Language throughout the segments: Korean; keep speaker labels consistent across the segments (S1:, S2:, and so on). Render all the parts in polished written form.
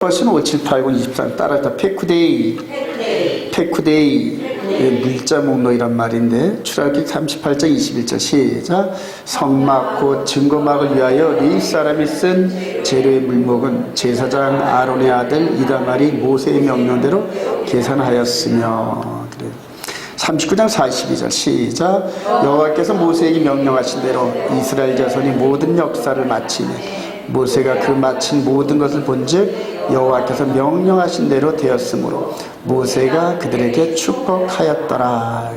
S1: 버스는 5789 23 따라다 페쿠데이 물자 목록 이란 말인데 출애굽기 38장 21절 시작. 성막 곧 증거막을 위하여 레위 사람이 쓴 재료의 물목은 제사장 아론의 아들 이다말이 모세의 명령대로 계산하였으며. 39장 42절 시작. 여호와께서 모세에게 명령하신 대로 이스라엘 자손이 모든 역사를 마치니 모세가 그 마친 모든 것을 본즉 여호와께서 명령하신 대로 되었으므로 모세가 그들에게 축복하였더라.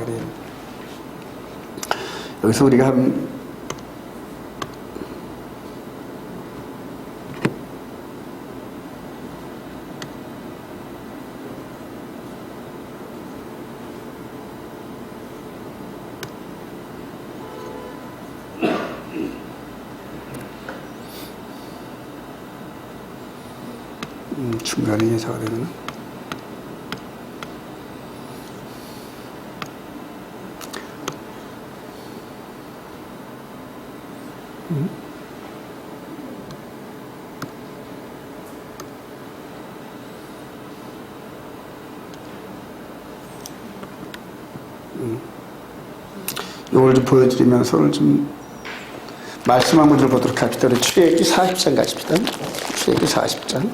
S1: 여기서 우리가 한 중간에 예사가 되나? 이걸 좀 보여드리면서 오늘 좀 말씀 한 문제를 보도록 합시다. 출애굽기 40장 가십시다. 출애굽기 40장.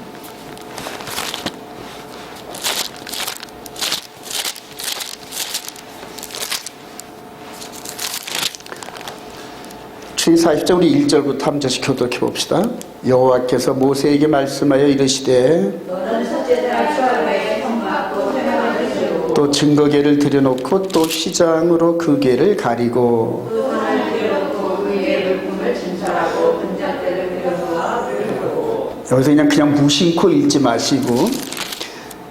S1: 출애굽기 40장 우리 1절부터 한 절씩 교독해 봅시다. 여호와께서 모세에게 말씀하여 이르시되 또 증거궤를 들여놓고 또 휘장으로 그 궤를 가리고 여기서 그냥 무심코 읽지 마시고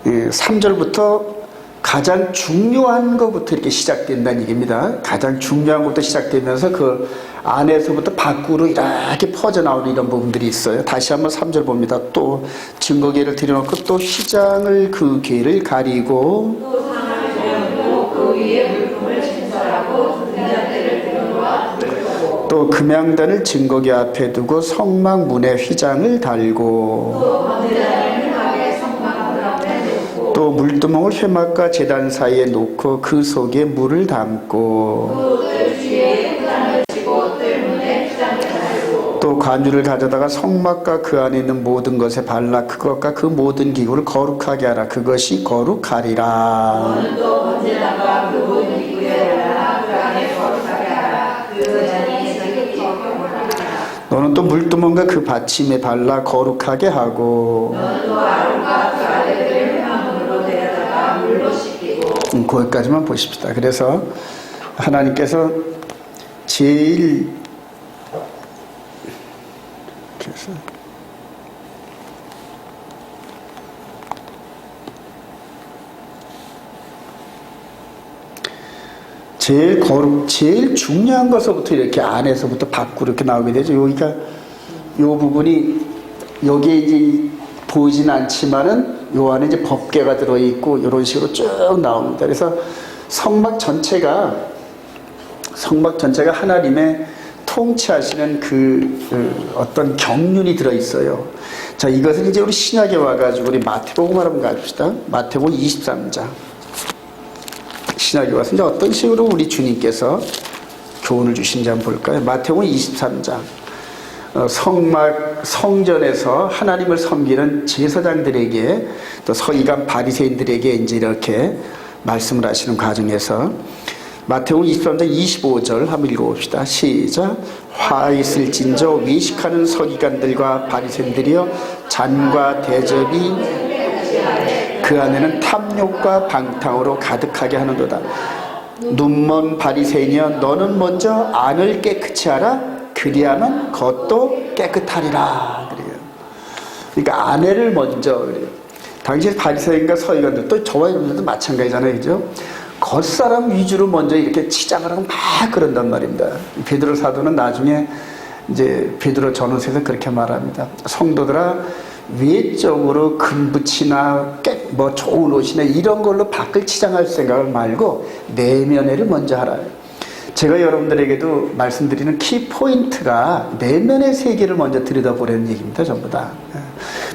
S1: 3절부터 가장 중요한 것부터 이렇게 시작된다는 얘기입니다. 가장 중요한 것부터 시작되면서 그 안에서부터 밖으로 이렇게 퍼져나오는 이런 부분들이 있어요. 다시 한번 3절 봅니다. 또 증거궤를 들여놓고 또 휘장을 그 궤를 가리고 그 위에 물품을 진설하고 분장대를 들여놓아 또 금양단을 증거궤 앞에 두고 성막 문에 휘장을 달고 또 물두멍을 회막과 제단 사이에 놓고 그 속에 물을 담고 또 관유를 가져다가 성막과 그 안에 있는 모든 것에 발라 그것과 그 모든 기구를 거룩하게 하라. 그것이 거룩하리라. 너는 또 물두멍과 그 받침에 발라 거룩하게 하고 거기까지만 보십시다. 그래서 하나님께서 제일 제일 중요한 것부터 이렇게 안에서부터 밖으로 이렇게 나오게 되죠. 여기가 요 부분이 여기에 이제 보이진 않지만은 요 안에 이제 법궤가 들어있고 이런 식으로 쭉 나옵니다. 그래서 성막 전체가 하나님의 통치하시는 그 어떤 경륜이 들어있어요. 자, 이것은 이제 우리 신약에 와가지고 우리 마태복음 한번 가봅시다. 마태복음 23장. 신약에 와서 이제 어떤 식으로 우리 주님께서 교훈을 주신지 한번 볼까요? 마태복음 23장. 성전에서 하나님을 섬기는 제사장들에게 또 서기관 바리새인들에게 이제 이렇게 말씀을 하시는 과정에서 마태복음 23장 25절 한번 읽어봅시다. 시작. 화 있을진저 외식하는 서기관들과 바리새인들이여 잔과 대접이 그 안에는 탐욕과 방탕으로 가득하게 하는도다. 눈먼 바리새인이여 너는 먼저 안을 깨끗이 하라. 그리하면 겉도 깨끗하리라. 그래요. 그러니까 안에를 먼저 그래요. 당시 바리새인과 서기관들 또 저와 여러분들도 마찬가지잖아요, 그죠? 겉사람 위주로 먼저 이렇게 치장을 하고 막 그런단 말입니다. 베드로 사도는 나중에 이제 베드로 전후서에서 그렇게 말합니다. 성도들아 외적으로 금붙이나 뭐 좋은 옷이나 이런 걸로 밖을 치장할 생각을 말고 내면에를 먼저 하라. 제가 여러분들에게도 말씀드리는 키포인트가 내면의 세계를 먼저 들여다보라는 얘기입니다. 전부 다.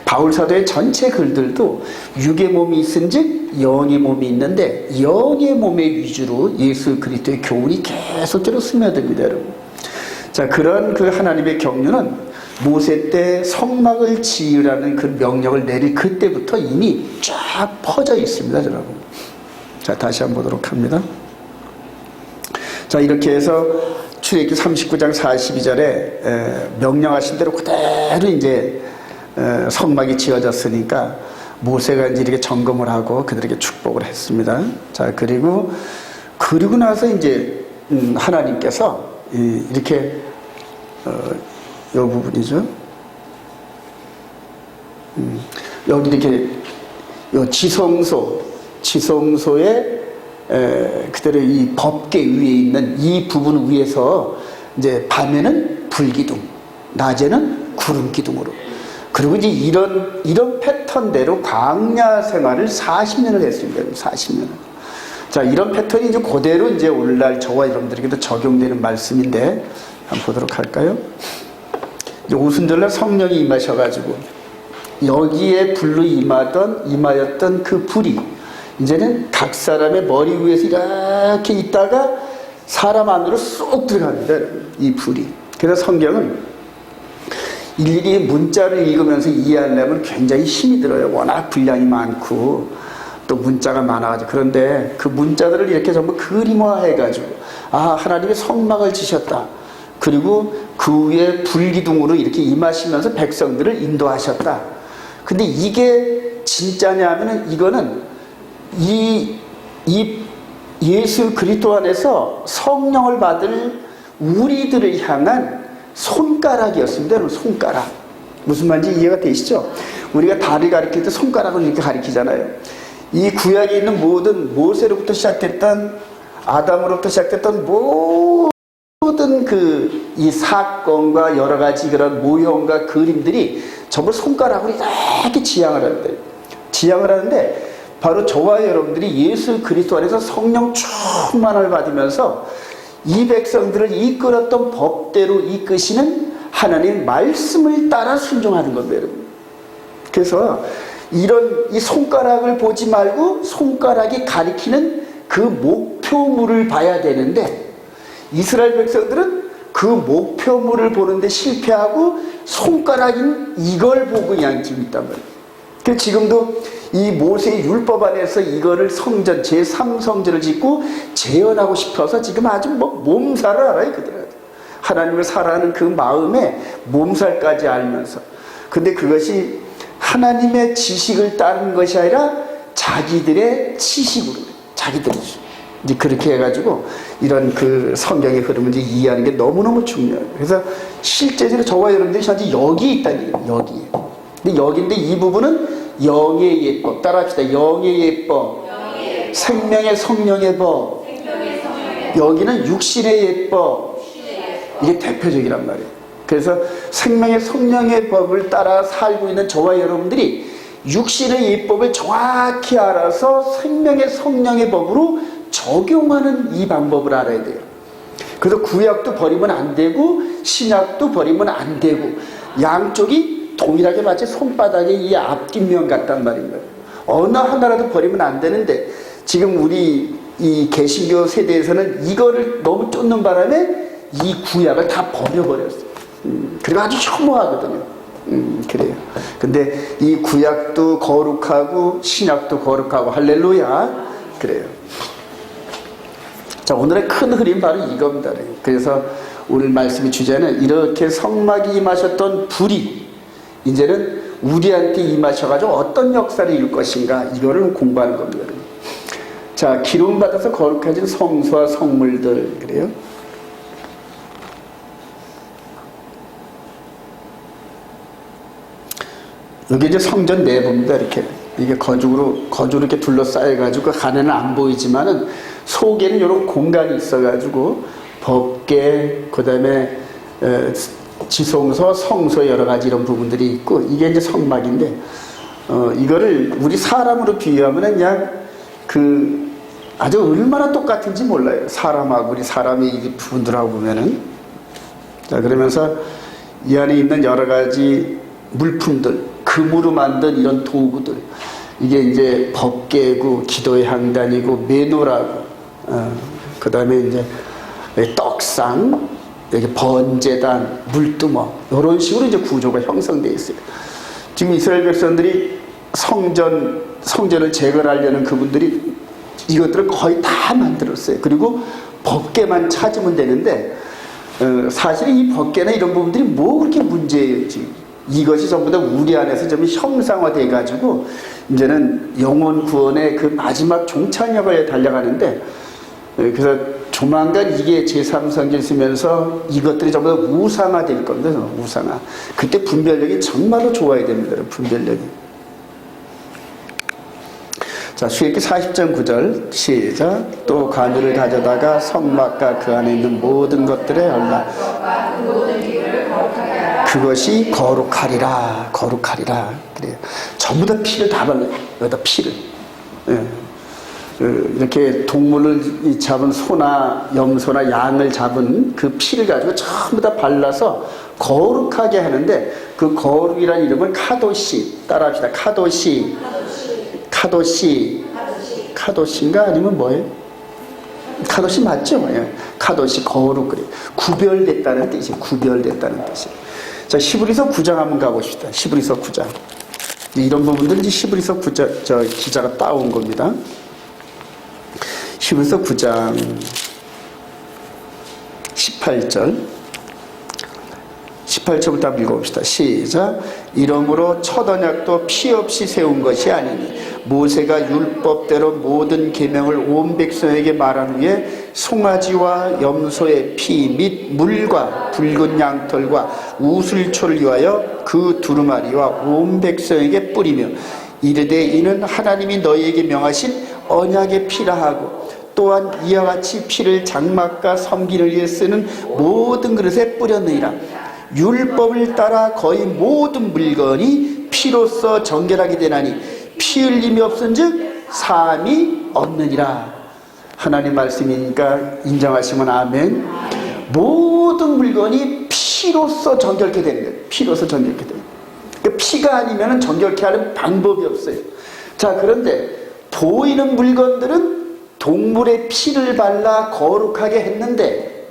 S1: 바울사도의 전체 글들도 육의 몸이 있은즉 영의 몸이 있는데 영의 몸의 위주로 예수 그리스도의 교훈이 계속적으로 스며듭니다, 여러분. 자, 그런 그 하나님의 경륜은 모세 때 성막을 지으라는 그 명령을 내릴 그때부터 이미 쫙 퍼져 있습니다, 여러분. 자, 다시 한번 보도록 합니다. 자, 이렇게 해서 출애굽기 39장 42절에 명령하신 대로 그대로 이제 성막이 지어졌으니까 모세가 이제 이렇게 점검을 하고 그들에게 축복을 했습니다. 자, 그리고 나서 이제 하나님께서 이렇게 이 부분이죠. 여기 이렇게 요 지성소에 그대로 이 법궤 위에 있는 이 부분 위에서 이제 밤에는 불기둥, 낮에는 구름기둥으로. 그리고 이제 이런 패턴대로 광야 생활을 40년을 했습니다. 40년을. 자, 이런 패턴이 이제 그대로 이제 오늘날 저와 여러분들에게도 적용되는 말씀인데 한번 보도록 할까요? 이제 오순절날 성령이 임하셔가지고 여기에 불로 임하였던 그 불이 이제는 각 사람의 머리 위에서 이렇게 있다가 사람 안으로 쏙 들어갑니다, 이 불이. 그래서 성경은 일일이 문자를 읽으면서 이해하려면 굉장히 힘이 들어요. 워낙 분량이 많고 또 문자가 많아가지고. 그런데 그 문자들을 이렇게 전부 그림화해가지고 하나님이 성막을 지셨다. 그리고 그 위에 불기둥으로 이렇게 임하시면서 백성들을 인도하셨다. 근데 이게 진짜냐 하면은 이거는 이 예수 그리스도 안에서 성령을 받을 우리들을 향한 손가락이었습니다. 여러분, 손가락. 무슨 말인지 이해가 되시죠? 우리가 다리 가리킬 때 손가락을 이렇게 가리키잖아요. 이 구약에 있는 모든 모세로부터 시작됐던 아담으로부터 시작됐던 모든 이 사건과 여러 가지 그런 모형과 그림들이 전부 손가락으로 이렇게 지향을 하는데 바로 저와 여러분들이 예수 그리스도 안에서 성령 충만을 받으면서 이 백성들을 이끌었던 법대로 이끄시는 하나님 말씀을 따라 순종하는 겁니다, 여러분. 그래서 이 손가락을 보지 말고 손가락이 가리키는 그 목표물을 봐야 되는데 이스라엘 백성들은 그 목표물을 보는데 실패하고 손가락인 이걸 보고 그냥 있단 말이에요. 그래서 지금도 이 모세의 율법 안에서 이거를 성전, 제3성전을 짓고 재현하고 싶어서 지금 아주 몸살을 알아요, 그들은. 하나님을 사랑하는 그 마음에 몸살까지 알면서. 근데 그것이 하나님의 지식을 따르는 것이 아니라 자기들의 지식으로, 자기들의 이제 그렇게 해가지고 이런 그 성경의 흐름을 이제 이해하는 게 너무너무 중요해요. 그래서 실제적으로 저와 여러분들이 현재 여기 있다는 얘기예요, 여기. 근데 여기인데 이 부분은 영의 예법, 따라합시다. 영의 예법, 생명의 성령의 법, 여기는 육신의 예법. 이게 대표적이란 말이에요. 그래서 생명의 성령의 법을 따라 살고 있는 저와 여러분들이 육신의 예법을 정확히 알아서 생명의 성령의 법으로 적용하는 이 방법을 알아야 돼요. 그래서 구약도 버리면 안 되고 신약도 버리면 안 되고 양쪽이 동일하게 마치 손바닥의 이 앞뒷면 같단 말입니다. 어느 하나라도 버리면 안 되는데 지금 우리 이 개신교 세대에서는 이거를 너무 쫓는 바람에 이 구약을 다 버려버렸어요. 그리고 아주 혐오하거든요. 그래요. 근데 이 구약도 거룩하고 신약도 거룩하고 할렐루야. 그래요. 자, 오늘의 큰 흐름 바로 이겁니다. 그래서 오늘 말씀의 주제는 이렇게 성막이 임하셨던 불이 이제는 우리한테 임하셔가지고 어떤 역사를 이룰 것인가 이거를 공부하는 겁니다. 자, 기름 받아서 거룩해진 성소와 성물들. 그래요. 여기 이제 성전 내부입니다. 이게 거주로 이렇게 둘러싸여가지고 그 안에는 안 보이지만은 속에는 이런 공간이 있어가지고 법궤, 그 다음에 지성소, 성소 여러 가지 이런 부분들이 있고 이게 이제 성막인데 이거를 우리 사람으로 비유하면은 그냥 아주 얼마나 똑같은지 몰라요. 사람하고 우리 사람의 이 부분들하고 보면은. 자, 그러면서 이 안에 있는 여러 가지 물품들, 금으로 만든 이런 도구들, 이게 이제 법계고 기도의 향단이고 매노라고, 그 다음에 이제 떡상, 여기 번제단, 물두멍, 이런 식으로 이제 구조가 형성되어 있어요. 지금 이스라엘 백성들이 성전을 재건하려는 그분들이 이것들을 거의 다 만들었어요. 그리고 법계만 찾으면 되는데, 사실 이 법계나 이런 부분들이 뭐 그렇게 문제예요, 지금. 이것이 전부 다 우리 안에서 좀 형상화돼 가지고 이제는 영혼 구원의 그 마지막 종착역을 달려가는데, 그래서 조만간 이게 제3성경 쓰면서 이것들이 전부 다 우상화될 겁니다. 우상화. 그때 분별력이 정말로 좋아야 됩니다. 분별력이. 자, 수익기 40장 9절 시작. 또 관유를 가져다가 성막과 그 안에 있는 모든 것들에 얼라 그것이 거룩하리라. 거룩하리라. 그래요. 전부 다 피를 다 발라요. 여기다 피를. 예. 이렇게 동물을 잡은 소나 염소나 양을 잡은 그 피를 가지고 전부 다 발라서 거룩하게 하는데, 그 거룩이라는 이름은 카도시. 따라합시다. 카도시인가 아니면 뭐예요? 카도시 맞죠? 예. 카도시 거룩. 그래. 구별됐다는 뜻이에요. 구별됐다는 뜻이에요. 자, 히브리서 9장 한번 가보십시다. 히브리서 9장. 이런 부분들은 이제 히브리서 9장 기자가 따온 겁니다. 히브리서 9장 18절부터 한번 읽어봅시다. 시작. 이러므로 첫 언약도 피 없이 세운 것이 아니니 모세가 율법대로 모든 계명을 온 백성에게 말한 후에 송아지와 염소의 피 및 물과 붉은 양털과 우슬초를 위하여 그 두루마리와 온 백성에게 뿌리며 이르되 이는 하나님이 너희에게 명하신 언약의 피라 하고, 또한 이와 같이 피를 장막과 섬기를 위해 쓰는 모든 그릇에 뿌렸느니라. 율법을 따라 거의 모든 물건이 피로써 정결하게 되나니 피 흘림이 없은즉 사함이 없느니라. 하나님 말씀이니까 인정하시면 아멘. 모든 물건이 피로써 정결케 되는 거예요. 피로써 정결케 되는 거예요. 그러니까 피가 아니면 정결케 하는 방법이 없어요. 자, 그런데 보이는 물건들은 동물의 피를 발라 거룩하게 했는데,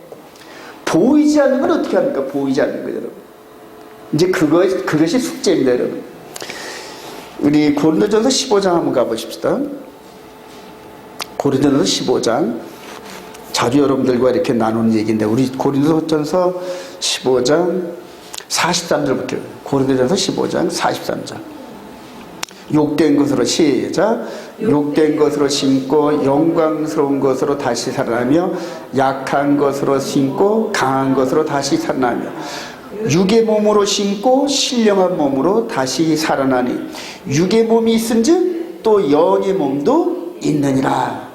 S1: 보이지 않는 건 어떻게 합니까? 보이지 않는 거예요, 여러분. 이제 그것이 숙제입니다, 여러분. 우리 고린도전서 15장 한번 가보십시다. 고린도전서 15장. 자주 여러분들과 이렇게 나누는 얘기인데, 우리 고린도전서 15장 43절부터. 고린도전서 15장 43절. 욕된 것으로 시작. 욕된 것으로 심고 영광스러운 것으로 다시 살아나며 약한 것으로 심고 강한 것으로 다시 살아나며 육의 몸으로 심고 신령한 몸으로 다시 살아나니 육의 몸이 있은즉 또 영의 몸도 있느니라.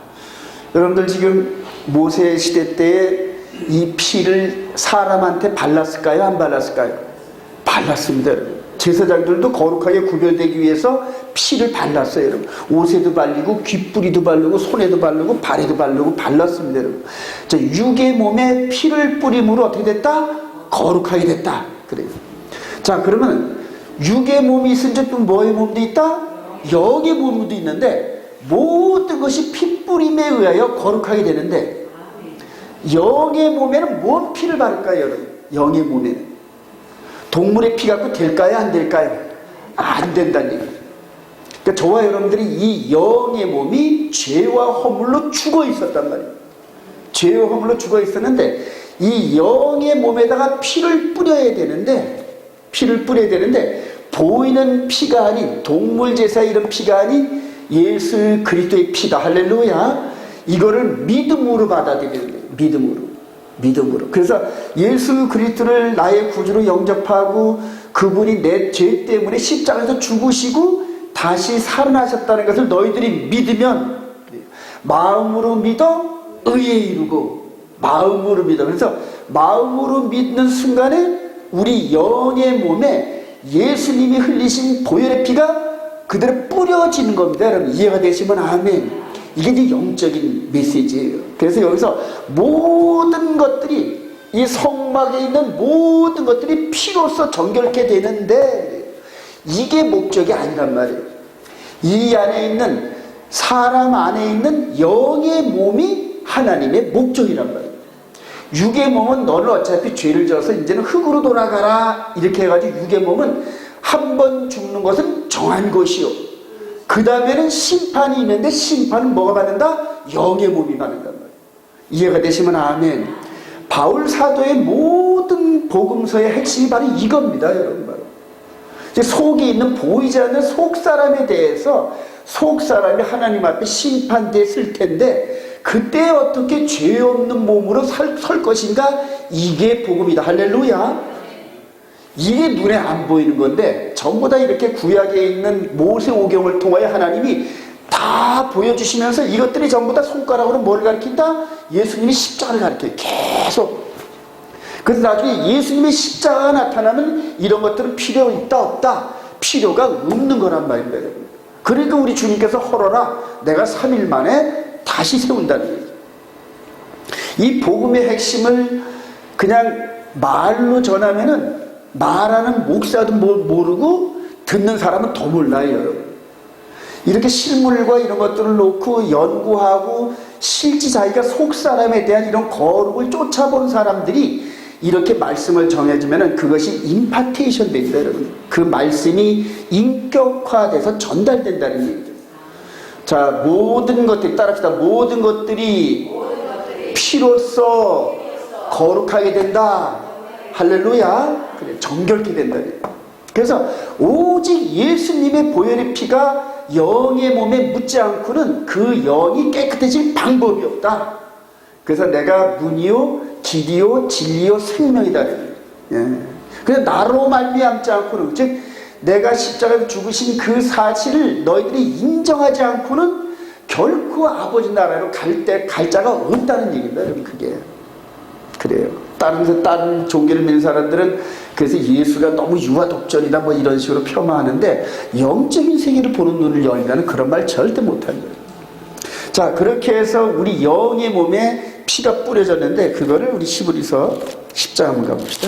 S1: 여러분들 지금 모세 시대 때에 이 피를 사람한테 발랐을까요? 안 발랐을까요? 발랐습니다. 제사장들도 거룩하게 구별되기 위해서 피를 발랐어요, 여러분. 옷에도 발리고 귓뿌리도 바르고 손에도 바르고 발에도 바르고 발랐습니다, 여러분. 자, 육의 몸에 피를 뿌림으로 어떻게 됐다? 거룩하게 됐다. 그래요. 자, 그러면 육의 몸이 있은즉 또 뭐의 몸도 있다? 영의 몸도 있는데, 모든 것이 피 뿌림에 의하여 거룩하게 되는데, 영의 몸에는 뭔 피를 바를까요, 여러분? 영의 몸에는 동물의 피 갖고 될까요? 안 될까요? 안 된다는 얘기예요. 그러니까 저와 여러분들이 이 영의 몸이 죄와 허물로 죽어 있었단 말이에요. 죄와 허물로 죽어 있었는데, 이 영의 몸에다가 피를 뿌려야 되는데, 보이는 피가 아닌, 동물 제사 이런 피가 아닌 예수 그리스도의 피다. 할렐루야. 이거를 믿음으로 받아들이는 거예요. 믿음으로. 그래서 예수 그리스도를 나의 구주로 영접하고 그분이 내 죄 때문에 십자가에서 죽으시고 다시 살아나셨다는 것을 너희들이 믿으면, 마음으로 믿어 의에 이르고, 마음으로 믿어. 그래서 마음으로 믿는 순간에 우리 영의 몸에 예수님이 흘리신 보혈의 피가 그대로 뿌려지는 겁니다. 여러분 이해가 되시면 아멘. 이게 이제 영적인 메시지예요. 그래서 여기서 모든 것들이, 이 성막에 있는 모든 것들이 피로써 정결케 되는데, 이게 목적이 아니란 말이에요. 이 안에 있는 사람 안에 있는 영의 몸이 하나님의 목적이란 말이에요. 육의 몸은 너는 어차피 죄를 져서 이제는 흙으로 돌아가라 이렇게 해가지고 육의 몸은 한 번 죽는 것은 정한 것이요, 그 다음에는 심판이 있는데 심판은 뭐가 받는다? 영의 몸이 받는단 말이에요. 이해가 되시면 아멘. 바울 사도의 모든 복음서의 핵심이 바로 이겁니다, 여러분. 바로 속에 있는 보이지 않는 속사람에 대해서, 속사람이 하나님 앞에 심판됐을 텐데 그때 어떻게 죄 없는 몸으로 설 것인가, 이게 복음이다. 할렐루야. 이게 눈에 안 보이는 건데 전부 다 이렇게 구약에 있는 모세오경을 통하여 하나님이 다 보여주시면서 이것들이 전부 다 손가락으로 뭘 가리킨다? 예수님이 십자가를 가리켜요. 계속. 그래서 나중에 예수님의 십자가가 나타나면 이런 것들은 필요 있다 없다? 필요가 없는 거란 말입니다, 여러분. 그러니까 우리 주님께서 헐어라, 내가 3일 만에 다시 세운다는 얘기죠. 이 복음의 핵심을 그냥 말로 전하면은 말하는 목사도 모르고 듣는 사람은 더 몰라요, 여러분. 이렇게 실물과 이런 것들을 놓고 연구하고 실제 자기가 속사람에 대한 이런 거룩을 쫓아본 사람들이 이렇게 말씀을 정해주면 그것이 임파테이션 됩니다, 여러분. 그 말씀이 인격화돼서 전달된다는 얘기죠. 자, 모든 것들이, 따라합시다. 모든 것들이 피로써 거룩하게 된다. 할렐루야. 그래, 정결케 된다. 그래서 오직 예수님의 보혈의 피가 영의 몸에 묻지 않고는 그 영이 깨끗해질 방법이 없다. 그래서 내가 문이요 길이요 진리요 생명이다. 예. 그래서 나로 말미암지 않고는, 즉 내가 십자가에서 죽으신 그 사실을 너희들이 인정하지 않고는 결코 아버지 나라로 갈 자가 없다는 얘기입니다, 여러분. 그게 그래요. 다른 종교를 믿는 사람들은 그래서 예수가 너무 유아 독전이다 뭐 이런 식으로 폄하하는데, 영적인 세계를 보는 눈을 열면 그런 말 절대 못하는 거예요. 자, 그렇게 해서 우리 영의 몸에 피가 뿌려졌는데, 그거를 우리 히브리서 10장 한번 가봅시다.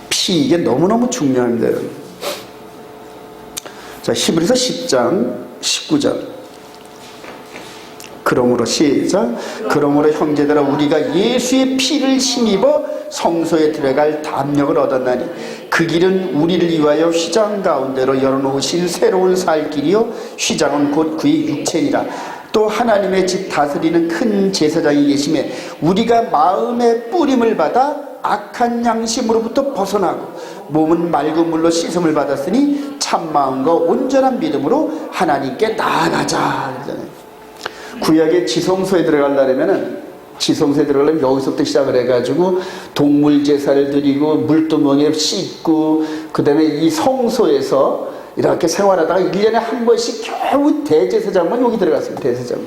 S1: 피, 이게 너무너무 중요합니다, 여러분. 자, 히브리서 10장 19절. 그러므로 시작. 그러므로 형제들아, 우리가 예수의 피를 힘입어 성소에 들어갈 담력을 얻었나니 그 길은 우리를 위하여 휘장 가운데로 열어놓으신 새로운 살 길이요, 휘장은 곧 그의 육체니라. 또 하나님의 집 다스리는 큰 제사장이 계심에 우리가 마음의 뿌림을 받아 악한 양심으로부터 벗어나고 몸은 맑은 물로 씻음을 받았으니 참마음과 온전한 믿음으로 하나님께 나아가자. 구약의 지성소에 들어가려면은, 지성소에 들어가려면 여기서부터 시작을 해가지고 동물 제사를 드리고 물두멍에 씻고, 그 다음에 이 성소에서 이렇게 생활하다가 1년에 한 번씩 겨우 대제사장만 여기 들어갔습니다. 대제사장.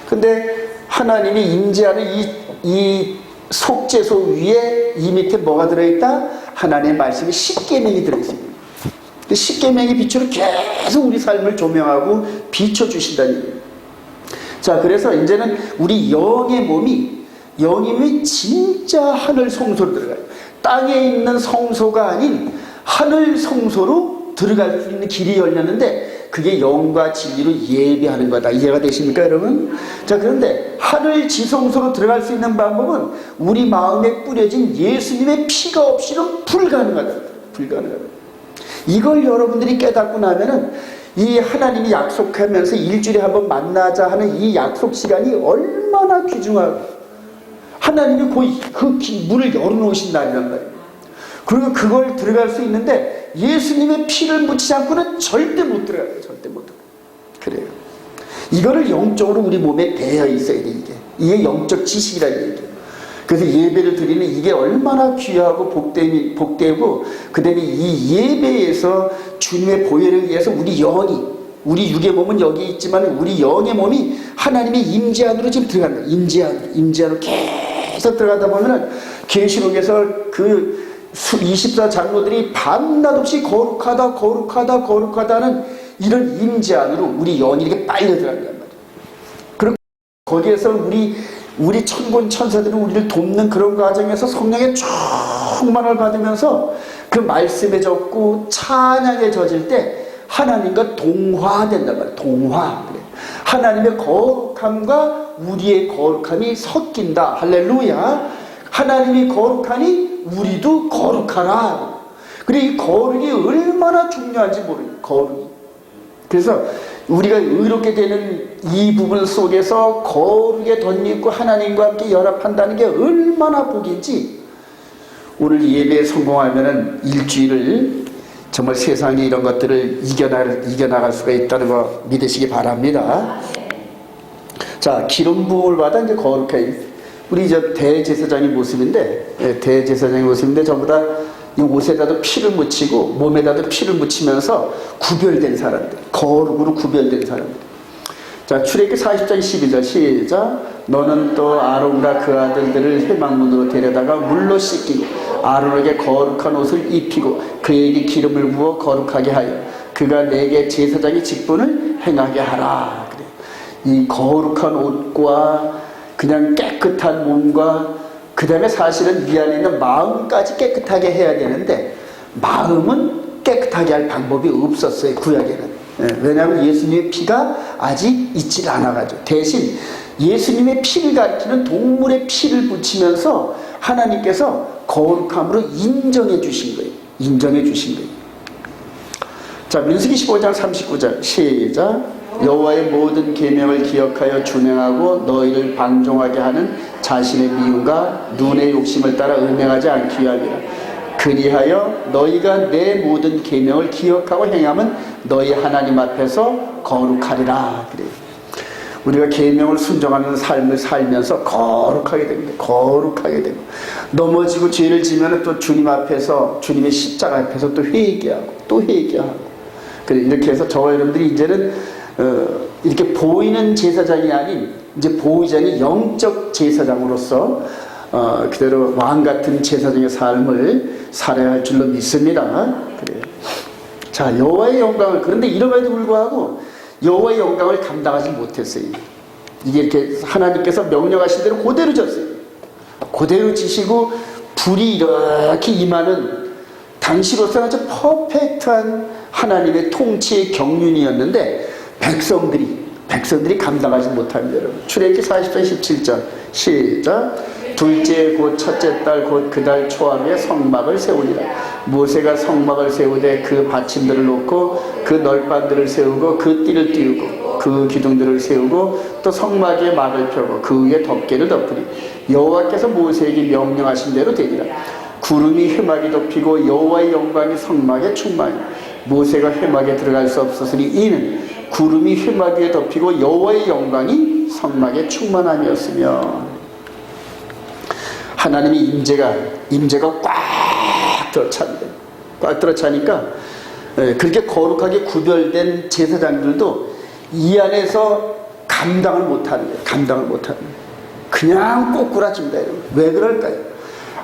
S1: 근데 하나님이 임재하는 이 속죄소 위에 이 밑에 뭐가 들어있다? 하나님의 말씀이 십계명이 들어있습니다. 십계명의 빛으로 계속 우리 삶을 조명하고 비춰주신다는 얘기예요. 자, 그래서 이제는 우리 영의 몸이 진짜 하늘 성소로 들어가요. 땅에 있는 성소가 아닌 하늘 성소로 들어갈 수 있는 길이 열렸는데, 그게 영과 진리로 예배하는 거다. 이해가 되십니까, 여러분? 자, 그런데 하늘 지성소로 들어갈 수 있는 방법은 우리 마음에 뿌려진 예수님의 피가 없이는 불가능하다. 불가능하다. 이걸 여러분들이 깨닫고 나면은 이 하나님이 약속하면서 일주일에 한 번 만나자 하는 이 약속 시간이 얼마나 귀중하고, 하나님이 그 문을 열어놓으신다는 말이에요. 그리고 그걸 들어갈 수 있는데 예수님의 피를 묻히지 않고는 절대 못 들어가요. 절대 못 들어가요. 그래요. 이거를 영적으로 우리 몸에 배어 있어야 돼. 이게 영적 지식이라는 얘기예요. 그래서 예배를 드리는 이게 얼마나 귀하고 복되고, 그 다음에 이 예배에서 주님의 보혈에 의해서 우리 영이, 우리 육의 몸은 여기 있지만 우리 영의 몸이 하나님의 임재 안으로 지금 들어간다. 임재 안으로 계속 들어가다 보면은 계시록에서 그 24장로들이 밤낮 없이 거룩하다 하는 이런 임재 안으로 우리 영이 이렇게 빨려 들어간단 말이에요. 그리고 거기에서 우리 우리 천군 천사들은 우리를 돕는 그런 과정에서 성령의 충만을 받으면서 그 말씀에 젖고 찬양에 젖을 때 하나님과 동화된단 말이에요. 동화. 하나님의 거룩함과 우리의 거룩함이 섞인다. 할렐루야. 하나님이 거룩하니 우리도 거룩하라. 그리고 이 거룩이 얼마나 중요한지 모르겠어요. 거룩이. 그래서 우리가 의롭게 되는 이 부분 속에서 거룩에 덧입고 하나님과 함께 연합한다는 게 얼마나 복인지, 오늘 예배에 성공하면은 일주일을 정말 세상에 이런 것들을 이겨나갈 수가 있다는 거 믿으시기 바랍니다. 자, 기름 부음을 받아 이제 거룩해. 우리 저 대제사장의 모습인데, 대제사장의 모습인데 전부 다 이 옷에다도 피를 묻히고 몸에다도 피를 묻히면서 구별된 사람들, 거룩으로 구별된 사람들. 자, 출애굽기 40장 12절 시작. 너는 또 아론과 그 아들들을 회막문으로 데려다가 물로 씻기고 아론에게 거룩한 옷을 입히고 그에게 기름을 부어 거룩하게 하여 그가 내게 제사장의 직분을 행하게 하라. 그래. 이 거룩한 옷과 그냥 깨끗한 몸과 그 다음에 사실은 이 안에 있는 마음까지 깨끗하게 해야 되는데 마음은 깨끗하게 할 방법이 없었어요. 구약에는. 왜냐하면 예수님의 피가 아직 있질 않아가지고. 대신 예수님의 피를 가리키는 동물의 피를 붙이면서 하나님께서 거룩함으로 인정해 주신 거예요. 인정해 주신 거예요. 자, 민수기 15장 39절 시작. 여호와의 모든 계명을 기억하여 준행하고 너희를 방종하게 하는 자신의 미움과 눈의 욕심을 따라 음행하지 않기 위함이라. 그리하여 너희가 내 모든 계명을 기억하고 행하면 너희 하나님 앞에서 거룩하리라. 그래요. 우리가 계명을 순종하는 삶을 살면서 거룩하게 됩니다. 거룩하게 되고 넘어지고 죄를 지면 또 주님 앞에서, 주님의 십자가 앞에서 또 회개하고 또 회개하고. 그래, 이렇게 해서 저와 여러분들이 이제는 이렇게 보이는 제사장이 아닌 이제 보이지 않는 영적 제사장으로서 그대로 왕 같은 제사장의 삶을 살아야 할 줄로 믿습니다. 그래요. 자, 여호와의 영광을, 그런데 이럼에도 불구하고 여호와의 영광을 감당하지 못했어요. 이게 이렇게 하나님께서 명령하신 대로 그대로 졌어요. 그대로 지시고 불이 이렇게 임하는 당시로서는 아주 퍼펙트한 하나님의 통치의 경륜이었는데 백성들이 감당하지 못합니다. 여러분. 출애굽기 40장 17절 시작. 둘째 곧 첫째 달 곧 그 달 초하루에 성막을 세우니라. 모세가 성막을 세우되 그 받침들을 놓고 그 널판들을 세우고 그 띠를 띄우고 그 기둥들을 세우고 또 성막에 막을 펴고 그 위에 덮개를 덮으니 여호와께서 모세에게 명령하신 대로 되니라. 구름이 회막에 덮이고 여호와의 영광이 성막에 충만히 모세가 회막에 들어갈 수 없었으니 이는 구름이 회막 위에 덮이고 여호와의 영광이 성막에 충만함이었으며. 하나님의 임재가 꽉 들어찹니다. 꽉 들어차니까 그렇게 거룩하게 구별된 제사장들도 이 안에서 감당을 못하는 거예요. 감당을 못하는 거예요. 그냥 꼬꾸라집니다. 왜 그럴까요?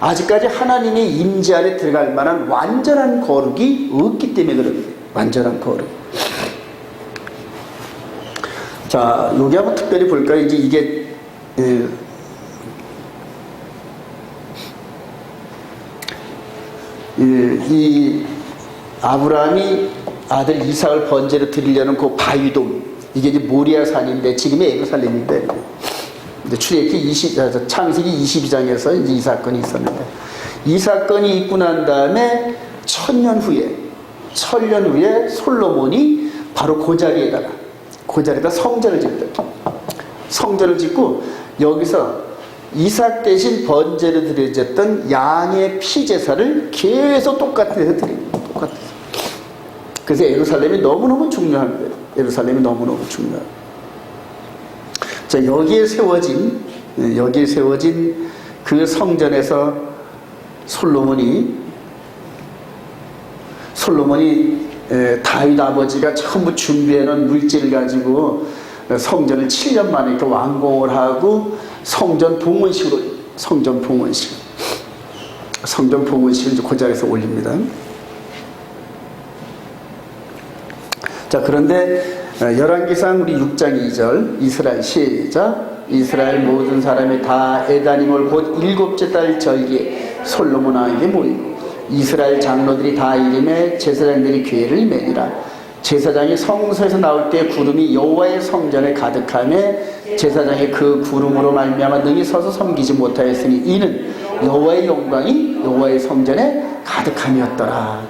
S1: 아직까지 하나님의 임재 안에 들어갈 만한 완전한 거룩이 없기 때문에 그럽니다. 완전한 거룩. 자, 여기 한번 특별히 볼까요? 이제 이게 이 아브라함이 아들 이삭을 번제로 드리려는 그 바위돔, 이게 이제 모리아산인데 지금의 예루살렘인데, 출애굽기 창세기 22장에서 이제 이 사건이 있었는데, 이 사건이 있고 난 다음에 천년 후에 솔로몬이 바로 그 자리에다가 성전을 짓다. 성전을 짓고 여기서 이삭 대신 번제로 드려졌던 양의 피 제사를 계속 똑같은 데서 드립니다. 똑같은. 그래서 예루살렘이 너무너무 중요한 거예요. 예루살렘이 너무너무 중요해요. 자, 여기에 세워진 그 성전에서 솔로몬이 다윗 아버지가 전부 준비해놓은 물질을 가지고 성전을 7년 만에 이렇게 완공을 하고 성전 봉헌식을 이제 그 자리에서 올립니다. 자, 그런데 열왕기상 우리 6장 2절 이스라엘 시작. 이스라엘 모든 사람이 다 에다님을 곧 일곱째 달 절기에 솔로몬 왕에게 모이고 이스라엘 장로들이 다 이름에 제사장들이 괴를 매니라. 제사장이 성소에서 나올 때 구름이 여호와의 성전에 가득하며 제사장이 그 구름으로 말미암아 능히 서서 섬기지 못하였으니 이는 여호와의 영광이 여호와의 성전에 가득함이었더라.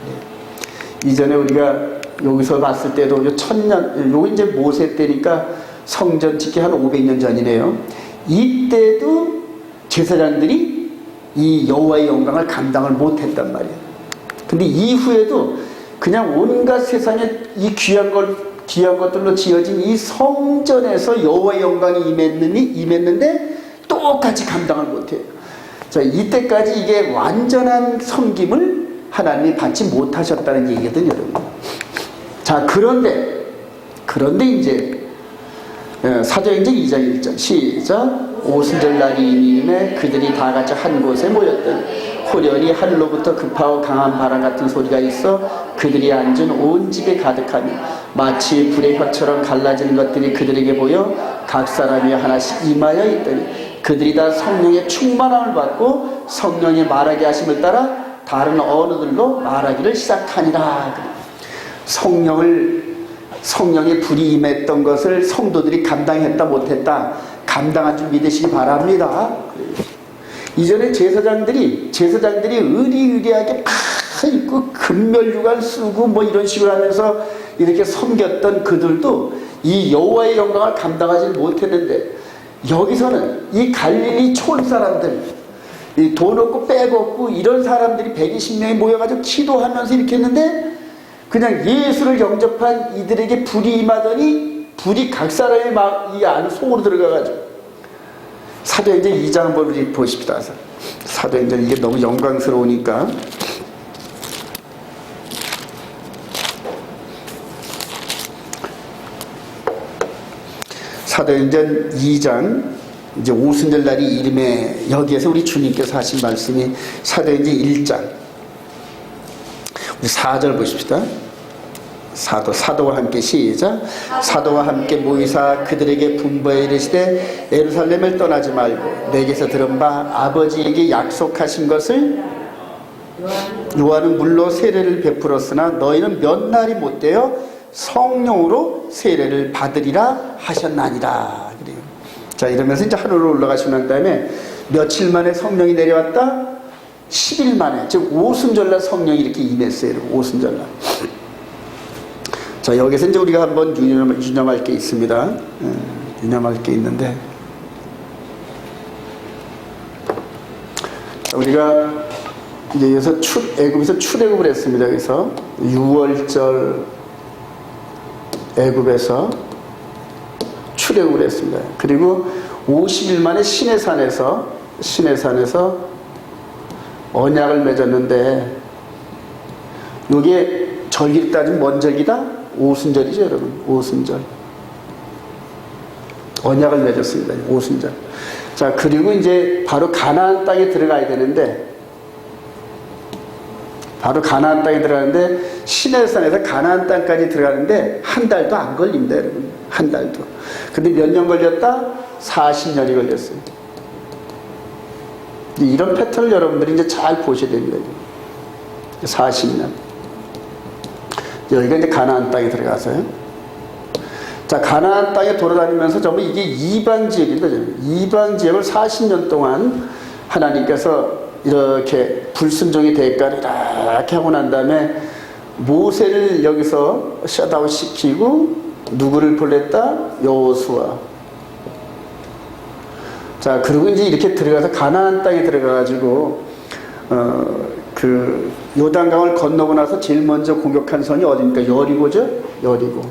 S1: 이전에 우리가 여기서 봤을 때도 요 천년, 요 이제 모세 때니까 성전 짓기 한 500년 전이네요. 이때도 제사장들이 이 여호와의 영광을 감당을 못했단 말이에요. 근데 이후에도 그냥 온갖 세상에 이 귀한 것들로 지어진 이 성전에서 여호와의 영광이 임했는데 똑같이 감당을 못해요. 자, 이때까지 이게 완전한 섬김을 하나님이 받지 못하셨다는 얘기거든요, 여러분. 자, 그런데 이제 사도행전 2장 1절 시작. 오순절 날이 이르매 그들이 다 같이 한 곳에 모였더니 호련히 하늘로부터 급하고 강한 바람 같은 소리가 있어 그들이 앉은 온 집에 가득하며 마치 불의 혀처럼 갈라지는 것들이 그들에게 보여 각 사람이 하나씩 임하여 있더니 그들이 다 성령의 충만함을 받고 성령이 말하게 하심을 따라 다른 언어들로 말하기를 시작하니라. 성령의 불이 임했던 것을 성도들이 감당했다 못했다, 감당한 줄 믿으시기 바랍니다. 이전에 제사장들이 의리의리하게 막 입고 금멸류관 쓰고 뭐 이런 식으로 하면서 이렇게 섬겼던 그들도 이 여호와의 영광을 감당하지 못했는데, 여기서는 이 갈릴리 촌 사람들, 이 돈 없고 빼고 없고 이런 사람들이 120명이 모여가지고 기도하면서 이렇게 했는데, 그냥 예수를 영접한 이들에게 불이 임하더니 불이 각 사람의 이 안 속으로 들어가가지고. 사도행전 2장 한번 우리 보십시다. 사도행전 이게 너무 영광스러우니까. 사도행전 2장 이제 오순절 날이 이름에, 여기에서 우리 주님께서 하신 말씀이 사도행전 1장 우리 4절 보십시다. 사도와 함께 시작. 사도와 함께 모이사 그들에게 분부하여 이르시되 예루살렘을 떠나지 말고 내게서 들은 바 아버지에게 약속하신 것을 요한은 물로 세례를 베풀었으나 너희는 몇 날이 못되어 성령으로 세례를 받으리라 하셨나니라. 그래요. 자, 이러면서 이제 하늘로 올라가시고 난 다음에 며칠 만에 성령이 내려왔다? 10일 만에, 즉 오순절날 성령이 이렇게 임했어요. 오순절날. 자, 여기서 이제 우리가 한번 유념할 게 있습니다. 유념할 게 있는데, 우리가 이제 여기서 애굽에서 출애굽을 했습니다. 그래서 6월절 애굽에서 출애굽을 했습니다. 그리고 50일 만에 시내산에서 언약을 맺었는데, 이게 절기를 따지면 뭔 절기다? 오순절이죠, 여러분. 오순절. 언약을 맺었습니다. 오순절. 자, 그리고 이제 바로 가나안 땅에 들어가야 되는데, 시내산에서 가나안 땅까지 들어가는데 한 달도 안 걸립니다, 여러분. 한 달도. 근데 몇 년 걸렸다? 40년이 걸렸어요. 이런 패턴을 여러분들이 이제 잘 보셔야 됩니다. 40년. 여기가 이제 가나안 땅에 들어가서요. 자, 가나안 땅에 돌아다니면서 전부 이게 이방 지역입니다. 이방 지역을 40년 동안 하나님께서 이렇게 불순종의 대가를 이렇게 하고 난 다음에 모세를 여기서 셧아웃 시키고 누구를 보냈다? 여호수아. 자, 그리고 이제 이렇게 들어가서 가나안 땅에 들어가가지고 그 요단강을 건너고 나서 제일 먼저 공격한 성이 어디입니까? 여리고죠? 여리고.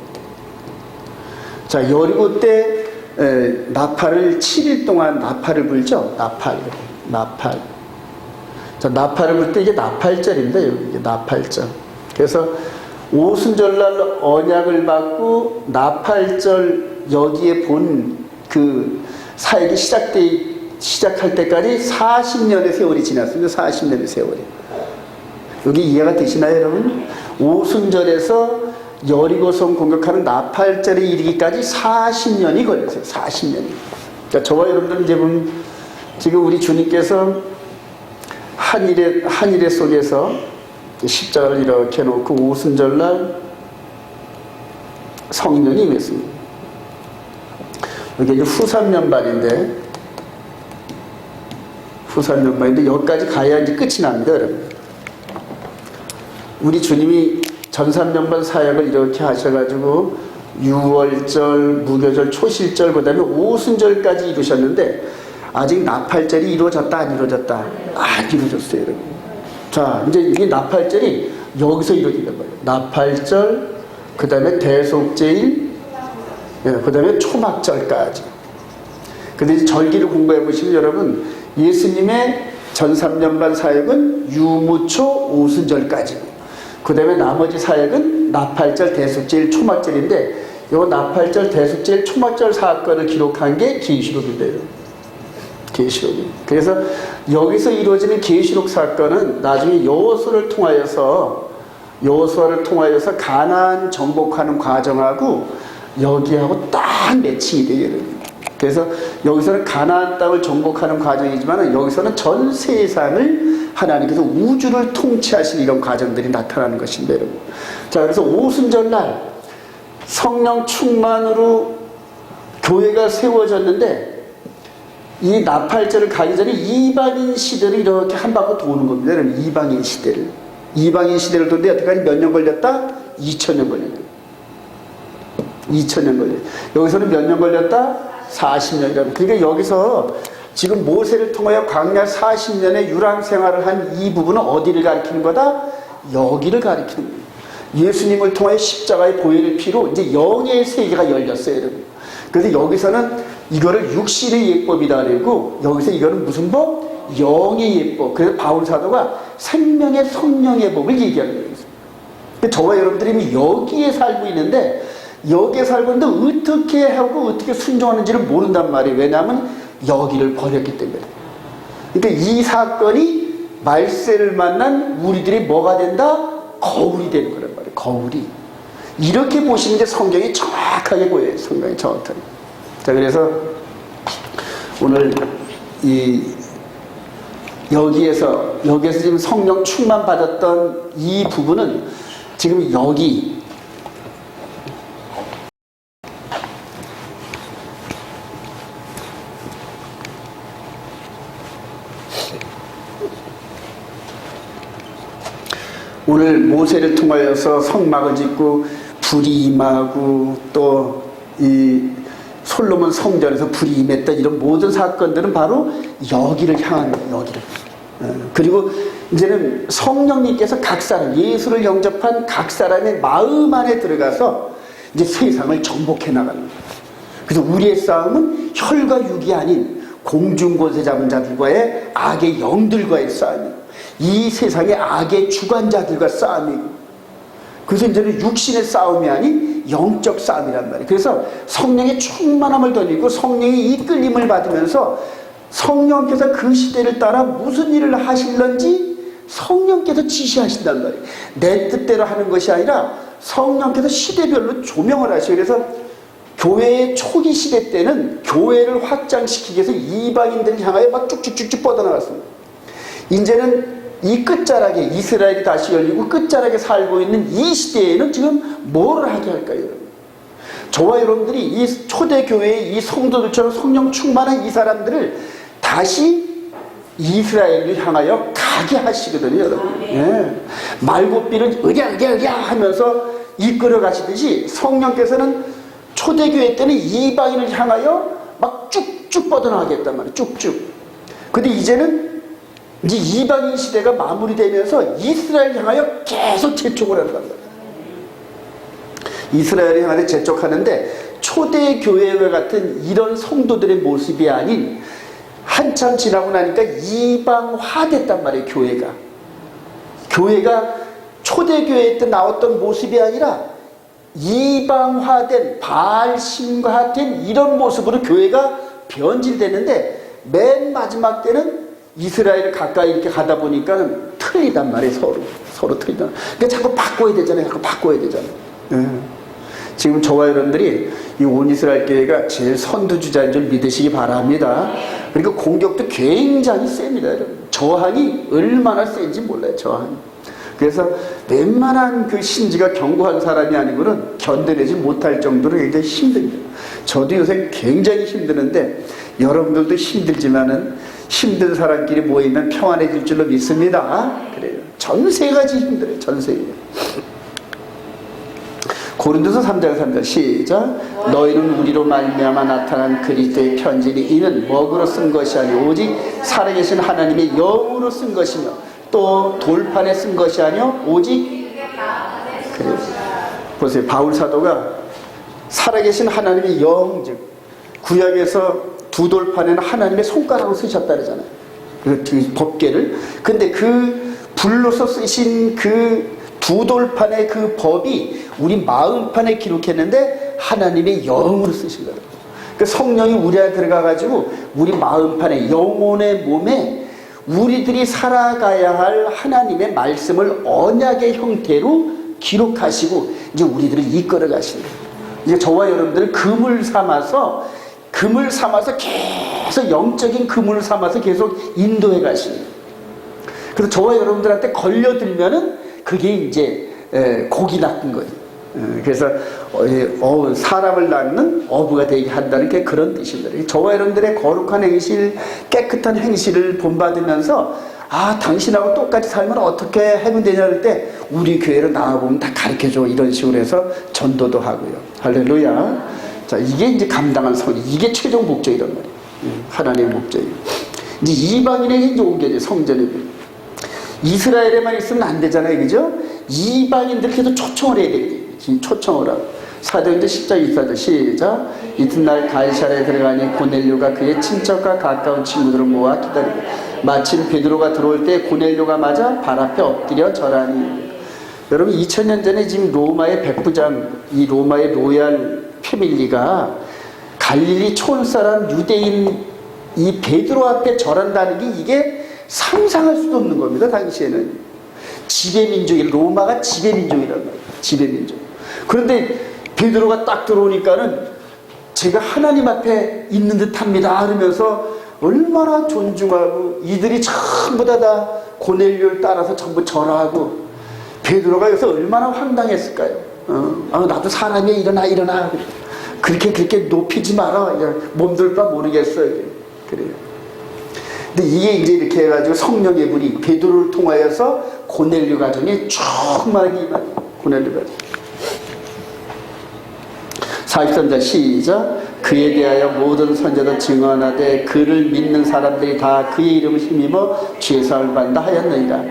S1: 자, 여리고 때 나팔을 7일 동안 나팔을 불죠? 나팔. 자, 나팔을 불 때 이게 나팔절입니다. 이게 나팔절. 그래서 오순절날 언약을 받고 나팔절 여기에 본 그 사역이 시작할 때까지 40년의 세월이 지났습니다. 40년의 세월이. 여기 이해가 되시나요, 여러분? 오순절에서 여리고성 공격하는 나팔절에 이르기까지 40년이 걸렸어요. 40년이. 그러니까 저와 여러분들 이제 보면 지금 우리 주님께서 한일의 속에서 십자가를 이렇게 놓고 오순절날 성령이 임했습니다. 이게 이제 후삼년반인데 여기까지 가야 이제 끝이 납니다, 여러분. 우리 주님이 전삼년반 사역을 이렇게 하셔가지고 유월절, 무교절, 초실절, 그 다음에 오순절까지 이루셨는데 아직 나팔절이 이루어졌다, 안 이루어졌다? 안 이루어졌어요, 여러분. 자, 이제 이 나팔절이 여기서 이루어진단 말이에요. 나팔절, 그 다음에 대속제일, 그 다음에 초막절까지. 근데 이제 절기를 공부해 보시면 여러분, 예수님의 전삼년반 사역은 유무초 오순절까지. 그 다음에 나머지 사역은 나팔절, 대속제일, 초막절인데 요 나팔절, 대속제일, 초막절 사건을 기록한 게 계시록입니다. 계시록이. 그래서 여기서 이루어지는 계시록 사건은 나중에 여호수아를 통하여서 가나안 정복하는 과정하고 여기하고 딱 매칭이 돼요. 그래서 여기서는 가나안 땅을 정복하는 과정이지만 여기서는 전 세상을 하나님께서 우주를 통치하신 이런 과정들이 나타나는 것입니다, 여러분. 자, 그래서 오순절날 성령 충만으로 교회가 세워졌는데 이 나팔절을 가기 전에 이방인 시대를 이렇게 한 바퀴 도는 겁니다, 여러분. 이방인 시대를 도는데 여태까지 몇 년 걸렸다? 2000년 걸렸다. 2000년 걸렸다. 여기서는 몇 년 걸렸다? 40년이라고. 그러니까 여기서 지금 모세를 통하여 광야 40년의 유랑 생활을 한 이 부분은 어디를 가리키는 거다? 여기를 가리키는 거예요. 예수님을 통하여 십자가의 보혈의 피로 이제 영의 세계가 열렸어요, 여러분. 그래서 여기서는 이거를 육신의 예법이다 그러고 여기서 이거는 무슨 법? 영의 예법. 그래서 바울 사도가 생명의 성령의 법을 얘기하는 거예요. 저와 여러분들이 여기에 살고 있는데 여기에 살고 있는데 어떻게 하고 어떻게 순종하는지를 모른단 말이에요. 왜냐하면 여기를 버렸기 때문에. 그러니까 이 사건이 말세를 만난 우리들이 뭐가 된다? 거울이 되는 거란 말이에요. 거울이. 이렇게 보시는 게 성경이 정확하게 보여요. 성경이 정확하게. 자, 그래서 오늘 여기에서 지금 성령 충만 받았던 이 부분은 지금 여기 오늘 모세를 통하여서 성막을 짓고 불이 임하고 또 이 솔로몬 성전에서 불이 임했던 이런 모든 사건들은 바로 여기를 향한 여기를. 그리고 이제는 성령님께서 각 사람, 예수를 영접한 각 사람의 마음 안에 들어가서 이제 세상을 정복해 나가는 거예요. 그래서 우리의 싸움은 혈과 육이 아닌 공중권세 잡은 자들과의 악의 영들과의 싸움이고 이 세상의 악의 주관자들과 싸움이고 그래서 이제는 육신의 싸움이 아닌 영적 싸움이란 말이에요. 그래서 성령의 충만함을 던지고 성령의 이끌림을 받으면서 성령께서 그 시대를 따라 무슨 일을 하실런지 성령께서 지시하신단 말이에요. 내 뜻대로 하는 것이 아니라 성령께서 시대별로 조명을 하시고 그래서 교회의 초기 시대 때는 교회를 확장시키기 위해서 이방인들을 향하여 막 쭉쭉쭉쭉 뻗어나갔습니다. 이제는 이 끝자락에 이스라엘이 다시 열리고 끝자락에 살고 있는 이 시대에는 지금 뭐를 하게 할까요? 저와 여러분들이 이 초대교회의 이 성도들처럼 성령 충만한 이 사람들을 다시 이스라엘을 향하여 가게 하시거든요, 여러분. 예. 말굽비를 으랴 하면서 이끌어 가시듯이 성령께서는 초대교회 때는 이방인을 향하여 막 쭉쭉 뻗어나가겠단 말이에요. 쭉쭉. 근데 이제는 이제 이방인 시대가 마무리되면서 이스라엘 향하여 계속 재촉을 한단 말이에요. 이스라엘을 향하여 재촉하는데 초대교회와 같은 이런 성도들의 모습이 아닌 한참 지나고 나니까 이방화됐단 말이에요. 교회가 초대교회 때 나왔던 모습이 아니라 이방화된 바알신화된 이런 모습으로 교회가 변질됐는데 맨 마지막 때는 이스라엘을 가까이 이렇게 가다 보니까 틀리단 말이에요. 서로 틀리단. 그러니까 자꾸 바꿔야 되잖아요. 예. 지금 저와 여러분들이 이 온 이스라엘 교회가 제일 선두주자인 줄 믿으시기 바랍니다. 그리고 공격도 굉장히 셉니다, 여러분. 저항이 얼마나 센지 몰라요, 저항이. 그래서 웬만한 그 신지가 견고한 사람이 아니고는 견뎌내지 못할 정도로 굉장히 힘듭니다. 저도 요새 굉장히 힘드는데 여러분들도 힘들지만은 힘든 사람끼리 모이면 평안해질 줄로 믿습니다. 그래요. 전세 가지 힘들어요, 전세. 고린도서 3장 3절 시작. 너희는 우리로 말미암아 나타난 그리스도의 편지니 이는 먹으로 쓴 것이 아니오 오직 살아계신 하나님의 영으로 쓴 것이며 또 돌판에 쓴 것이 아니오 오직 그래요. 보세요. 바울 사도가 살아계신 하나님의 영, 즉 구약에서 두 돌판에는 하나님의 손가락으로 쓰셨다 그러잖아요. 그 법궤를. 근데 그 불로서 쓰신 그 두 돌판의 그 법이 우리 마음판에 기록했는데 하나님의 영으로 쓰신 거예요. 그 성령이 우리 안에 들어가가지고 우리 마음판에, 영혼의 몸에 우리들이 살아가야 할 하나님의 말씀을 언약의 형태로 기록하시고 이제 우리들을 이끌어 가시는 거예요. 이제 저와 여러분들을 그물 삼아서 계속 영적인 그물을 삼아서 계속 인도해 가시는 거예요. 그래서 저와 여러분들한테 걸려들면은 그게 이제 곡이 낚은 거예요. 그래서 사람을 낳는 어부가 되게 한다는 게 그런 뜻입니다. 저와 여러분들의 거룩한 행실, 깨끗한 행실을 본받으면서 당신하고 똑같이 살면 어떻게 하면 되냐 할 때 우리 교회로 나와보면 다 가르쳐줘, 이런 식으로 해서 전도도 하고요. 할렐루야. 자, 이게 이제 감당한 성이, 이게 최종 목적이란 말이에요. 하나님의 목적이에요. 이제 이방인에게 이제 옮겨져, 성전에. 이스라엘에만 있으면 안 되잖아요, 그죠? 이방인들 계속 초청을 해야 되거든요. 초청을 하고. 사도행전 10장 24절 시작. 이튿날 가이사랴에 들어가니 고넬료가 그의 친척과 가까운 친구들을 모아 기다리고 마침 베드로가 들어올 때 고넬료가 맞아 발 앞에 엎드려 절하니. 여러분 2000년 전에 지금 로마의 백부장, 이 로마의 로얄 패밀리가 갈릴리 촌사람 유대인 이 베드로 앞에 절한다는 게 이게 상상할 수도 없는 겁니다. 당시에는 지배민족이, 로마가 지배민족이란 말이에요. 지배민족. 그런데 베드로가 딱 들어오니까는 제가 하나님 앞에 있는 듯합니다 그러면서 얼마나 존중하고 이들이 전부 다 고넬료를 따라서 전부 절하고 베드로가 여기서 얼마나 황당했을까요? 나도 사람이야, 일어나. 그렇게 높이지 마라. 몸둘 바 모르겠어요. 그래요. 근데 이게 이제 이렇게 해가지고 성령의 불이 베드로를 통하여서 고넬료 가정에 충만하게 임하는 고넬료 가정. 43절 시작. 그에 대하여 모든 선자도 증언하되 그를 믿는 사람들이 다 그의 이름을 힘입어 죄사함을 받는다 하였느니라.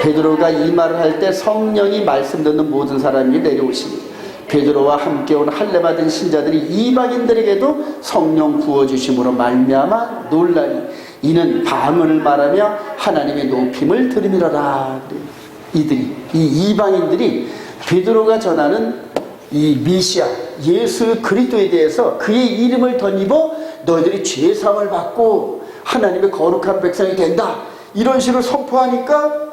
S1: 베드로가 이 말을 할 때 성령이 말씀 듣는 모든 사람이 내려오시니 베드로와 함께 온 할례 받은 신자들이 이방인들에게도 성령 부어주심으로 말미암아 놀라니 이는 방언을 말하며 하나님의 높임을 들으미러라. 이 이방인들이 베드로가 전하는 이 메시아 예수 그리스도에 대해서 그의 이름을 덧입어 너희들이 죄사함을 받고 하나님의 거룩한 백성이 된다, 이런 식으로 선포하니까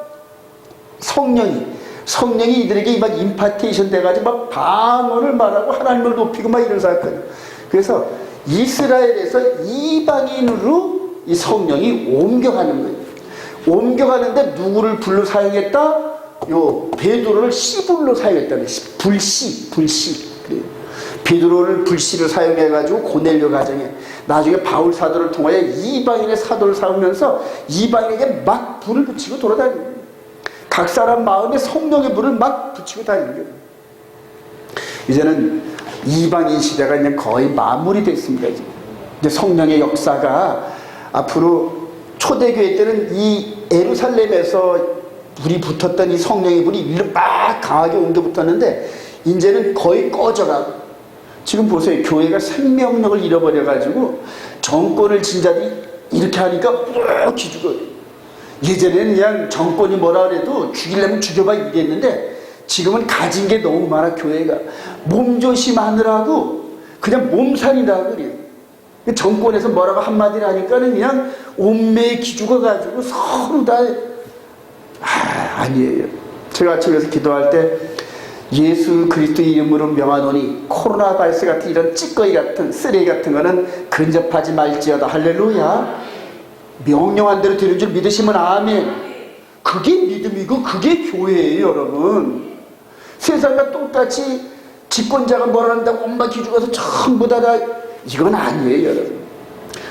S1: 성령이 이들에게 막 임파테이션 돼가지고 막 방언을 말하고 하나님을 높이고 막 이런 사건. 그래서 이스라엘에서 이방인으로 이 성령이 옮겨가는 거예요. 옮겨가는데 누구를 불로 사용했다? 요 베드로를 씨불로 사용했다는 불씨. 그래요. 베드로를 불씨를 사용해가지고 고넬료 가정에 나중에 바울 사도를 통하여 이방인의 사도를 삼으면서 이방인에게 막 불을 붙이고 돌아다니는 거예요. 각 사람 마음에 성령의 불을 막 붙이고 다니는 거예요. 이제는 이방인 시대가 그냥 거의 마무리됐습니다. 이제 성령의 역사가 앞으로 초대교회 때는 이 예루살렘에서 불이 붙었던 이 성령의 불이 위로 막 강하게 옮겨 붙었는데 이제는 거의 꺼져가고, 지금 보세요. 교회가 생명력을 잃어버려가지고 정권을 진 자들이 이렇게 하니까 막 기죽어요. 예전에는 그냥 정권이 뭐라 그래도 죽이려면 죽여봐 이랬는데 지금은 가진 게 너무 많아. 교회가 몸조심하느라고 그냥 몸살이라고 그래요. 정권에서 뭐라고 한마디를 하니까는 그냥 온매에 기죽어가지고 서로 다 아니에요. 제가 아침에서 기도할 때 예수 그리스도의 이름으로 명하노니 코로나 바이러스 같은 이런 찌꺼기 같은 쓰레기 같은 거는 근접하지 말지어다. 할렐루야. 명령한 대로 되는 줄 믿으시면 아멘. 그게 믿음이고 그게 교회예요, 여러분. 세상과 똑같이 집권자가 뭘 한다고 온갖 기죽어서 전부 다 이건 아니에요, 여러분.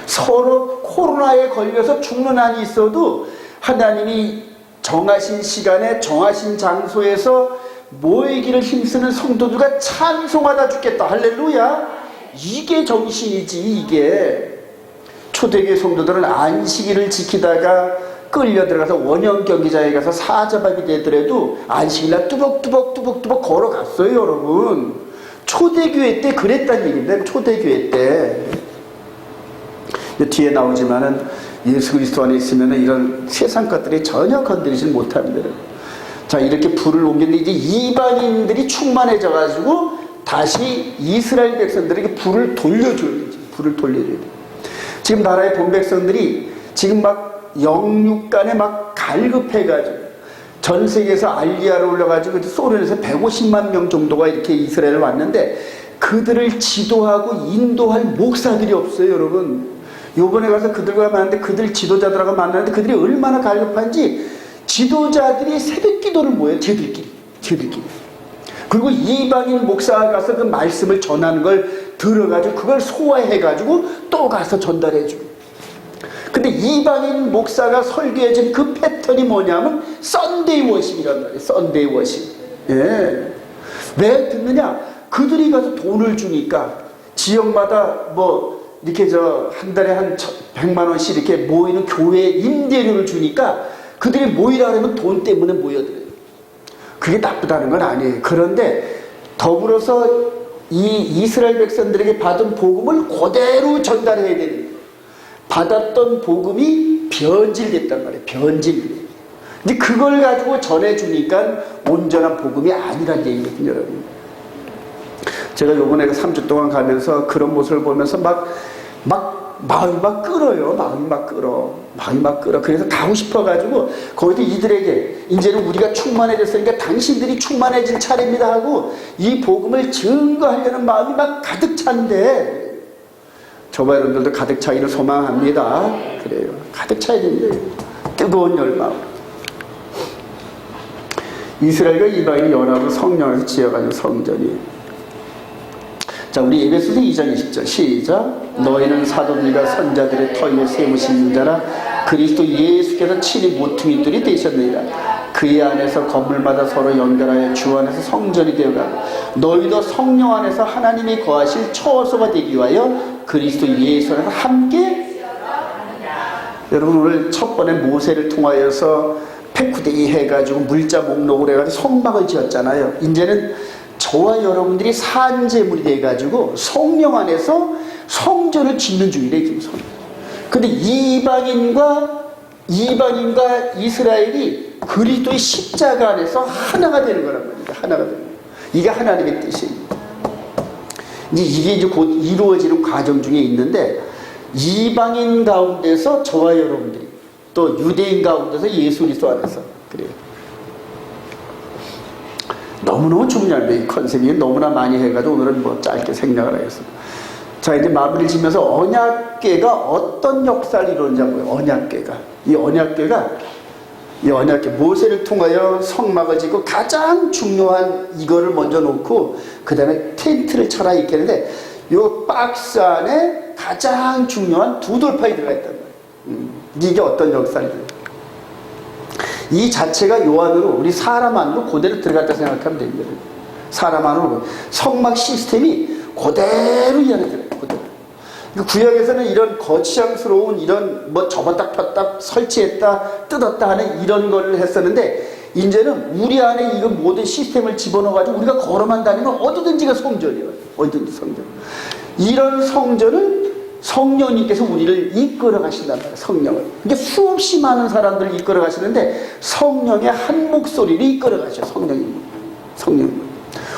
S1: 서로 코로나에 걸려서 죽는 한이 있어도 하나님이 정하신 시간에 정하신 장소에서 모이기를 힘쓰는 성도들과 찬송하다 죽겠다. 할렐루야. 이게 정신이지. 이게 초대교회 성도들은 안식일을 지키다가 끌려 들어가서 원형 경기장에 가서 사자박이 되더라도 안식일날 뚜벅뚜벅 걸어갔어요, 여러분. 초대교회 때 그랬다는 얘기입니다. 초대교회 때. 뒤에 나오지만은 예수 그리스도 안에 있으면 이런 세상 것들이 전혀 건드리지 못합니다. 자, 이렇게 불을 옮겼는데 이제 이방인들이 충만해져 가지고 다시 이스라엘 백성들에게 불을 돌려줘야 되지. 불을 돌려줘야 돼. 지금 나라의 본 백성들이 지금 막 영육 간에 막 갈급해 가지고 전 세계에서 알리아로 올라가지고 소련에서 150만 명 정도가 이렇게 이스라엘에 왔는데 그들을 지도하고 인도할 목사들이 없어요, 여러분. 요번에 가서 그들과 만났는데 그들 지도자들하고 만났는데 그들이 얼마나 갈급한지 지도자들이 새벽 기도를 모여요. 쟤들끼리. 그리고 이방인 목사가 가서 그 말씀을 전하는 걸 들어가지고 그걸 소화해가지고 또 가서 전달해주고. 근데 이방인 목사가 설교해준 그 패턴이 뭐냐면 썬데이 워십이란 말이에요. 썬데이 워십. 예. 왜 듣느냐? 그들이 가서 돈을 주니까 지역마다 뭐 이렇게 한 달에 한 100만 원씩 이렇게 모이는 교회 임대료를 주니까 그들이 모이라 그러면 돈 때문에 모여들어요. 그게 나쁘다는 건 아니에요. 그런데 더불어서 이 이스라엘 백성들에게 받은 복음을 그대로 전달해야 되는 거예요. 받았던 복음이 변질됐단 말이에요. 변질. 근데 그걸 가지고 전해주니까 온전한 복음이 아니란 얘기거든요, 여러분. 제가 요번에 3주 동안 가면서 그런 모습을 보면서 마음이 막 끓어요. 마음이 막 끓어. 그래서 가고 싶어가지고 거기도 이들에게 이제는 우리가 충만해졌으니까 당신들이 충만해질 차례입니다 하고 이 복음을 증거하려는 마음이 막 가득 찬데 저와 여러분들도 가득 차기를 소망합니다. 그래요. 가득 차야 됩니다. 뜨거운 열망. 이스라엘과 이방인이 연합으로 성령에서 지어가는 성전이. 자, 우리 에베소서 2장 20절 시작. 너희는 사도들과 선자들의 터 위에 세우신 자라 그리스도 예수께서 친히 모퉁이들이 되셨느니라. 그의 안에서 건물마다 서로 연결하여 주 안에서 성전이 되어가고 너희도 성령 안에서 하나님이 거하실 처소가 되기 위하여 그리스도 예수 안에서 함께. 여러분, 오늘 첫 번에 모세를 통하여서 페쿠데이 해가지고 물자 목록을 해가지고 성막을 지었잖아요. 이제는 저와 여러분들이 산제물이 돼가지고 성령 안에서 성전을 짓는 중이래, 지금. 근데 이방인과 이스라엘이 그리스도의 십자가 안에서 하나가 되는 거란 말입니다. 하나가 되는 거예요. 이게 하나님의 뜻입니다. 이게 곧 이루어지는 과정 중에 있는데 이방인 가운데서 저와 여러분들이 또 유대인 가운데서 예수 그리스도 안에서 그래요. 너무너무 중요합니다. 이 컨셉이 너무나 많이 해가지고 오늘은 뭐 짧게 생략을 하겠습니다. 자, 이제 마무리를 지면서 언약궤가 어떤 역사를 이루는지 보여요. 이 언약궤 모세를 통하여 성막을 짓고 가장 중요한 이거를 먼저 놓고 그 다음에 텐트를 쳐라 이렇게 하는데 이 박스 안에 가장 중요한 두 돌판이 들어가 있단 말이에요. 이게 어떤 역사를 이 자체가 요 안으로 우리 사람 안으로 그대로 들어갔다 생각하면 됩니다. 사람 안으로 성막 시스템이 그대로 이 안에 들어가요. 그대로. 구약에서는 이런 거치장스러운 이런 뭐 접었다 폈다 설치했다 뜯었다 하는 이런 걸 했었는데 이제는 우리 안에 이거 모든 시스템을 집어넣어가지고 우리가 걸어만 다니면 어디든지가 성전이에요. 어디든지 성전. 이런 성전을 성령님께서 우리를 이끌어 가신단 말이에요. 성령을. 이게 수없이 많은 사람들을 이끌어 가시는데 성령의 한 목소리를 이끌어 가셔요. 성령님.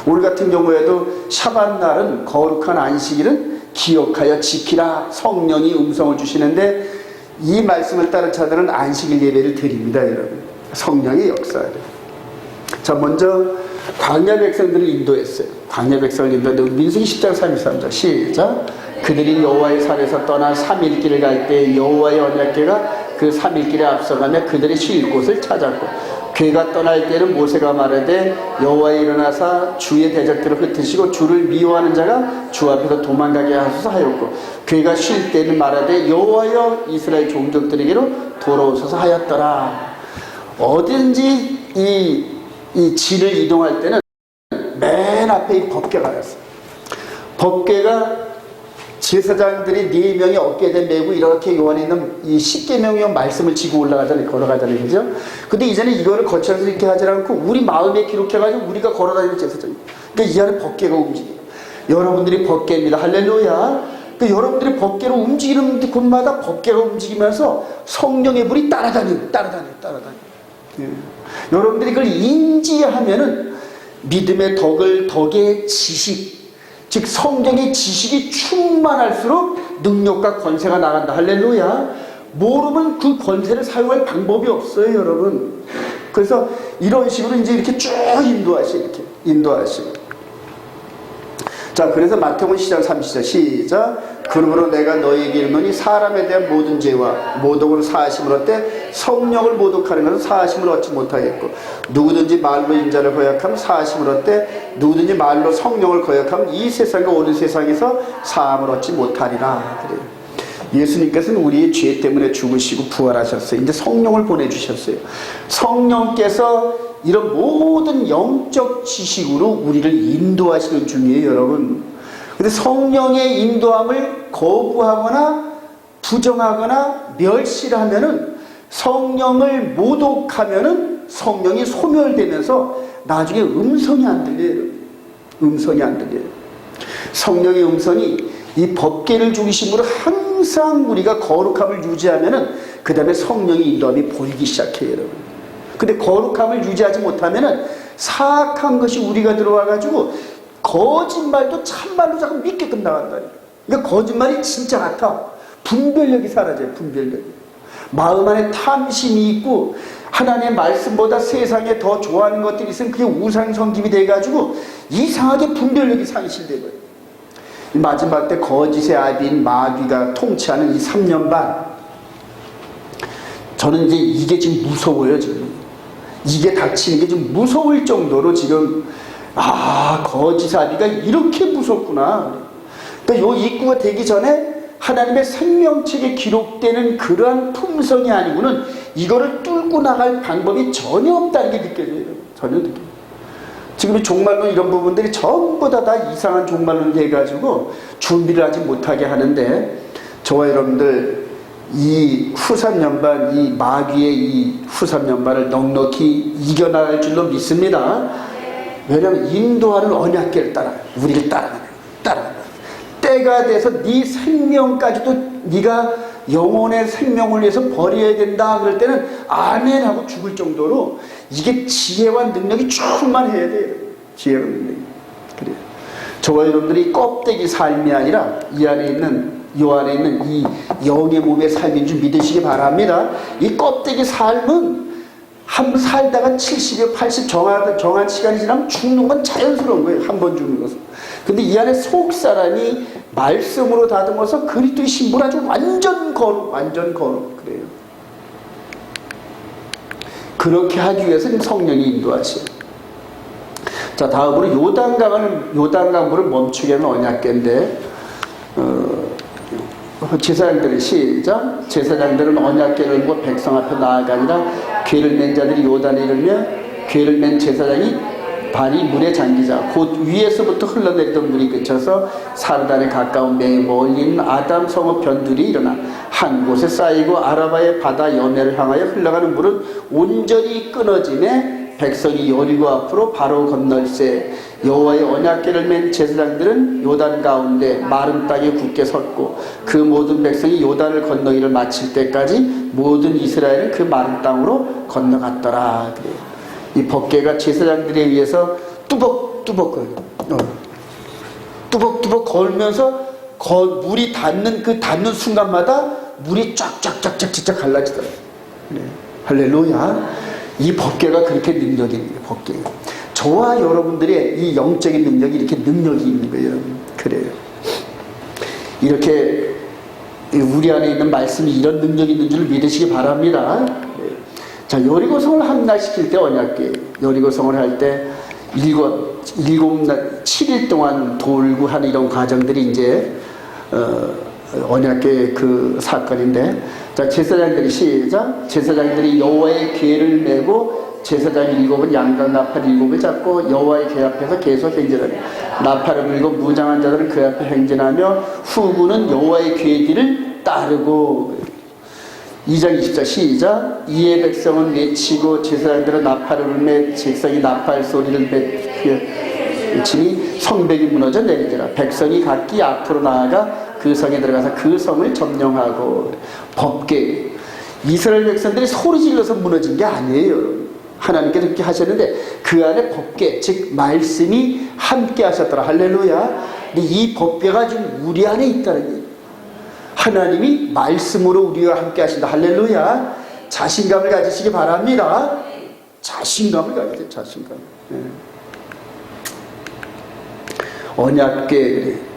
S1: 오늘 같은 경우에도 샤bat 날은 거룩한 안식일은 기억하여 지키라 성령이 음성을 주시는데 이 말씀을 따른 자들은 안식일 예배를 드립니다, 여러분. 성령의 역사를. 자, 먼저 광야 백성들을 인도했어요. 광야 백성을 인도했는데 민수기 10장 33절 시작. 그들이 여호와의 산에서 떠나 3일 길을 갈 때 여호와의 언약궤가 그 3일 길에 앞서가며 그들이 쉴 곳을 찾았고 궤가 떠날 때는 모세가 말하되 여호와의 일어나사 주의 대적들을 흩으시고 주를 미워하는 자가 주 앞에서 도망가게 하소서 하였고 궤가 쉴 때는 말하되 여호와여 이스라엘 종족들에게로 돌아오소서 하였더라. 어딘지 이 진을 이동할 때는 맨 앞에 이 법궤가 있어요. 법궤가 제사장들이 4명이 어깨에 메고 이렇게 요한에 있는 이 10계명의 말씀을 지고 올라가잖아요. 걸어가잖아요. 그죠? 근데 이제는 이거를 거쳐서 이렇게 하지 않고 우리 마음에 기록해가지고 우리가 걸어다니는 제사장이에요. 그러니까 이 안에 법궤가 움직여요. 여러분들이 법궤입니다. 할렐루야. 그러니까 여러분들이 법궤로 움직이는 곳마다 법궤가 움직이면서 성령의 불이 따라다녀요. 예. 여러분들이 그걸 인지하면은 믿음의 덕의 지식, 즉 성경의 지식이 충만할수록 능력과 권세가 나간다. 할렐루야. 모르면 그 권세를 사용할 방법이 없어요, 여러분. 그래서 이런 식으로 이제 이렇게 쭉 인도하시고. 자, 그래서 마태복음 10장 30절 시작. 그러므로 내가 너희에게 이르노니 사람에 대한 모든 죄와 모독으로 사하심을 얻되 성령을 모독하는 것은 사하심을 얻지 못하겠고 누구든지 말로 인자를 거역하면 사하심을 얻되 누구든지 말로 성령을 거역하면 이 세상과 오는 세상에서 사함을 얻지 못하리라. 그래요. 예수님께서는 우리의 죄 때문에 죽으시고 부활하셨어요. 이제 성령을 보내주셨어요. 성령께서 이런 모든 영적 지식으로 우리를 인도하시는 중이에요, 여러분. 근데 성령의 인도함을 거부하거나 부정하거나 멸시하면은 성령을 모독하면은 성령이 소멸되면서 나중에 음성이 안 들려요. 성령의 음성이 이 법궤를 중심으로 항상 우리가 거룩함을 유지하면은 그 다음에 성령의 인도함이 보이기 시작해요, 여러분. 근데 거룩함을 유지하지 못하면은 사악한 것이 우리가 들어와가지고 거짓말도 참말로 자꾸 믿게끔 나간다니까. 그러니까 거짓말이 진짜 같아. 분별력이 사라져요. 분별력이. 마음 안에 탐심이 있고 하나님의 말씀보다 세상에 더 좋아하는 것들이 있으면 그게 우상성김이 돼가지고 이상하게 분별력이 상실되고요. 마지막 때 거짓의 아비인 마귀가 통치하는 이 3년 반, 저는 이제 이게 지금 무서워요. 지금 이게 닥치는 게 좀 무서울 정도로 지금 거짓의 아비가 이렇게 무섭구나. 그러니까 요 입구가 되기 전에 하나님의 생명책에 기록되는 그러한 품성이 아니고는 이거를 뚫고 나갈 방법이 전혀 없다는 게 느껴져요. 전혀 느껴져요. 지금 종말론 이런 부분들이 전부 다 이상한 종말론 돼가지고 준비를 하지 못하게 하는데, 저와 여러분들 이 후3년반, 이 마귀의 이 후3년반을 넉넉히 이겨나갈 줄로 믿습니다. 왜냐하면 인도하는 언약궤를 따라가요. 우리를 따라가요. 때가 돼서 네 생명까지도 네가 영혼의 생명을 위해서 버려야 된다 그럴 때는 아멘 하고 죽을 정도로 이게 지혜와 능력이 충만해야 돼요. 지혜와 능력이. 그래요. 저와 여러분들이 껍데기 삶이 아니라 이 안에 있는, 요 안에 있는 이 영의 몸의 삶인 줄 믿으시기 바랍니다. 이 껍데기 삶은 한 번 살다가 70여 80 정한 시간이 지나면 죽는 건 자연스러운 거예요. 한 번 죽는 것은. 근데 이 안에 속 사람이 말씀으로 다듬어서 그리스도의 신분 아주 완전 거룩 그래요. 그렇게 하기 위해서 성령이 인도하셔요. 자, 다음으로 요단강물을 멈추게 하는 언약궤인데, 제사장들이 시작. 제사장들은 언약궤를 들고 백성 앞에 나아가니라. 궤를 맨 자들이 요단에 이르며 궤를 맨 제사장이 발이 물에 잠기자 곧 위에서부터 흘러내리던 물이 그쳐서 사르단에 가까운 매 멀리 있는 아담 성읍 변두리 일어나 한 곳에 쌓이고 아라바의 바다 연해를 향하여 흘러가는 물은 온전히 끊어지매 백성이 여리고 앞으로 바로 건널세. 여호와의 언약궤를 맨 제사장들은 요단 가운데 마른 땅에 굳게 섰고 그 모든 백성이 요단을 건너기를 마칠 때까지 모든 이스라엘은 그 마른 땅으로 건너갔더라. 그래요. 이 법궤가 제사장들에 의해서 뚜벅뚜벅 걸려. 뚜벅뚜벅 걸면서 물이 닿는 순간마다 물이 쫙쫙쫙쫙 갈라지더라고요. 네. 할렐루야. 이 법궤가 그렇게 능력이 있는 법궤. 저와 여러분들의 이 영적인 능력이 이렇게 능력이 있는 거예요, 여러분. 그래요. 이렇게 우리 안에 있는 말씀이 이런 능력이 있는 줄 믿으시기 바랍니다. 자, 여리고성을 함락시킬 때 언약궤, 여리고성을 할 때 7일 동안 돌고 하는 이런 과정들이 이제 언약궤 그 사건인데, 자, 제사장들이 시작. 제사장들이 여호와의 궤를 메고 제사장이 7은 양각 나팔 7을 잡고 여호와의 궤 앞에서 계속 행진하며 나팔을 불고 무장한 자들은 그 앞에 행진하며 후군은 여호와의 궤 뒤를 따르고. 2장 20절 시작. 이에 백성은 외치고 제사장들은 나팔을 불며 백성이 나팔 소리를 외치니 성벽이 무너져 내리더라. 백성이 각기 앞으로 나아가 그 성에 들어가서 그 성을 점령하고. 법궤, 이스라엘 백성들이 소리 질러서 무너진 게 아니에요. 하나님께서 그렇게 하셨는데 그 안에 법궤, 즉 말씀이 함께 하셨더라. 할렐루야. 근데 이 법궤가 지금 우리 안에 있다는 얘기예요. 하나님이 말씀으로 우리와 함께 하신다. 할렐루야. 자신감을 가지시기 바랍니다. 자신감을 가지세요. 자신감. 네. 언약궤,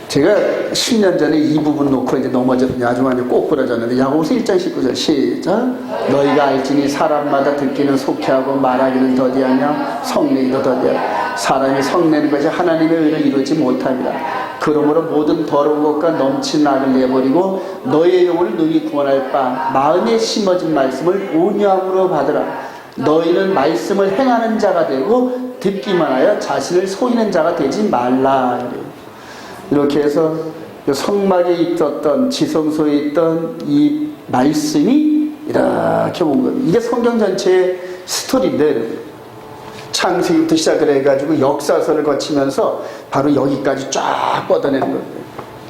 S1: 제가 10년 전에 이 부분 놓고 이제 넘어졌더니 아주 많이 꼬꾸라졌는데, 야고보서 1장 19절 시작. 너희가 알지니 사람마다 듣기는 속히하고 말하기는 더디하며 성내기도 더디하고 사람이 성내는 것이 하나님의 의를 이루지 못합니다. 그러므로 모든 더러운 것과 넘친 악을 내버리고 너희의 영혼을 능히 구원할 바 마음에 심어진 말씀을 온유함으로 받으라. 너희는 말씀을 행하는 자가 되고 듣기만 하여 자신을 속이는 자가 되지 말라. 이렇게 해서 성막에 있었던, 지성소에 있던 이 말씀이 이렇게 온 겁니다. 이게 성경 전체의 스토리인데, 창세기부터 시작을 해가지고 역사서를 거치면서 바로 여기까지 쫙 뻗어내는 겁니다.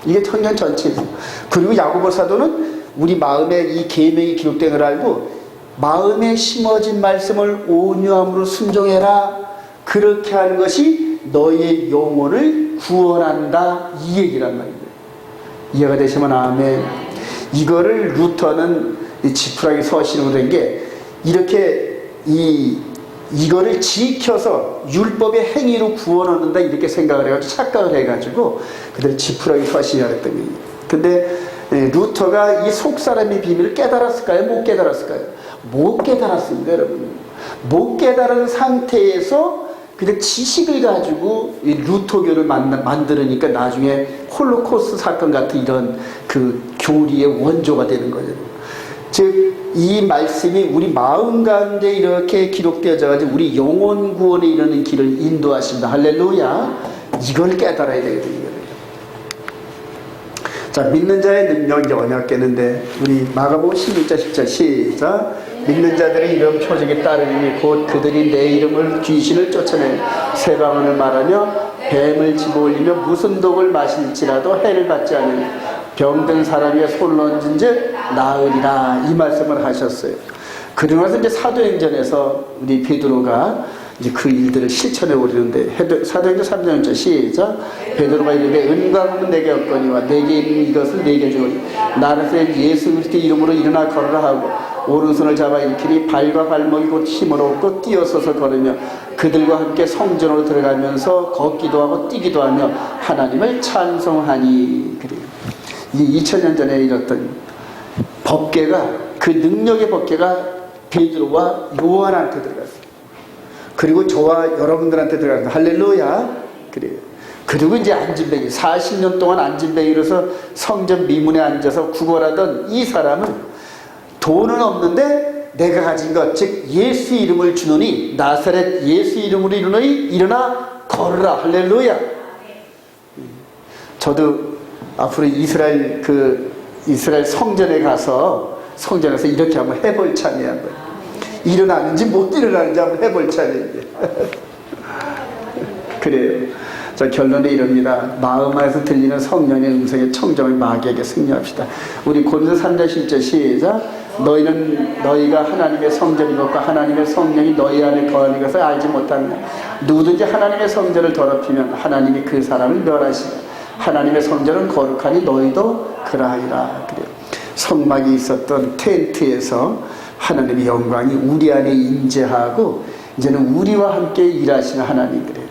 S1: 이게 성경 전체죠. 그리고 야고보 사도는 우리 마음에 이 계명이 기록된 걸 알고 마음에 심어진 말씀을 온유함으로 순종해라. 그렇게 하는 것이 너희의 영혼을 구원한다. 이 얘기란 말이에요. 이해가 되시면 아멘. 이거를 루터는 지푸라기 서신으로 된 게 이렇게 이거를 지켜서 율법의 행위로 구원 얻는다 이렇게 생각을 해가지고 착각을 해가지고 그들 지푸라기 서신이라 했던 거예요. 근데 루터가 이 속사람의 비밀을 깨달았을까요? 못 깨달았을까요? 못 깨달았습니다, 여러분. 못 깨달은 상태에서 그냥 지식을 가지고 이 루터교를 만들으니까 나중에 홀로코스트 사건 같은 이런 그 교리의 원조가 되는 거죠. 즉, 이 말씀이 우리 마음 가운데 이렇게 기록되어져가지고 우리 영혼 구원에 이르는 길을 인도하신다. 할렐루야. 이걸 깨달아야 되거든요. 자, 믿는 자의 능력이 언약궤인데, 우리 마가복음 16장 10절 시작. 믿는 자들의 이름 표적에 따르니 곧 그들이 내 이름을 귀신을 쫓아내 새 방언을 말하며 뱀을 집어올리며 무슨 독을 마실지라도 해를 받지 않으니 병든 사람이 손을 얹은 즉 나으리라. 이 말씀을 하셨어요. 그러고 나서 이제 사도행전에서 우리 베드로가 이제 그 일들을 실천해 오리는데, 사도행전 3장 1절 시작. 베드로가 이르되 은과 금은 내게 없거니와 내게 있는 이것을 내게 주오니 나사렛 예수 그리스도의 이름으로 일어나 걸으라 하고 오른손을 잡아 일으키니 발과 발목이 곧 힘을 얻고 뛰어서서 걸으며 그들과 함께 성전으로 들어가면서 걷기도 하고 뛰기도 하며 하나님을 찬송하니. 그래요. 이게 2000년 전에 일었던 법궤가, 그 능력의 법궤가 베드로와 요한한테 들어갔어요. 그리고 저와 여러분들한테 들어갔어요. 할렐루야. 그래요. 그리고 이제 안진뱅이, 40년 동안 안진뱅이로서 성전 미문에 앉아서 구걸하던 이 사람은 돈은 없는데 내가 가진 것, 즉 예수 이름을 주노니 나사렛 예수 이름으로 이르노니 일어나 걸으라. 할렐루야. 저도 앞으로 이스라엘 성전에 가서 이렇게 한번 해볼 참이 한번 일어나는지 못 일어나는지 한번 해볼 참이에요. 그래요. 자, 결론은 이럽니다. 마음 안에서 들리는 성령의 음성의 청정을 마귀에게 승리합시다. 우리 고린도서 3장 10절 시작. 너희가 하나님의 성전인 것과 하나님의 성령이 너희 안에 거하는 것을 알지 못하느냐. 누구든지 하나님의 성전을 더럽히면 하나님이 그 사람을 멸하시라. 하나님의 성전은 거룩하니 너희도 그러하리라. 그래요. 성막이 있었던 텐트에서 하나님의 영광이 우리 안에 임재하고 이제는 우리와 함께 일하시는 하나님, 그래요.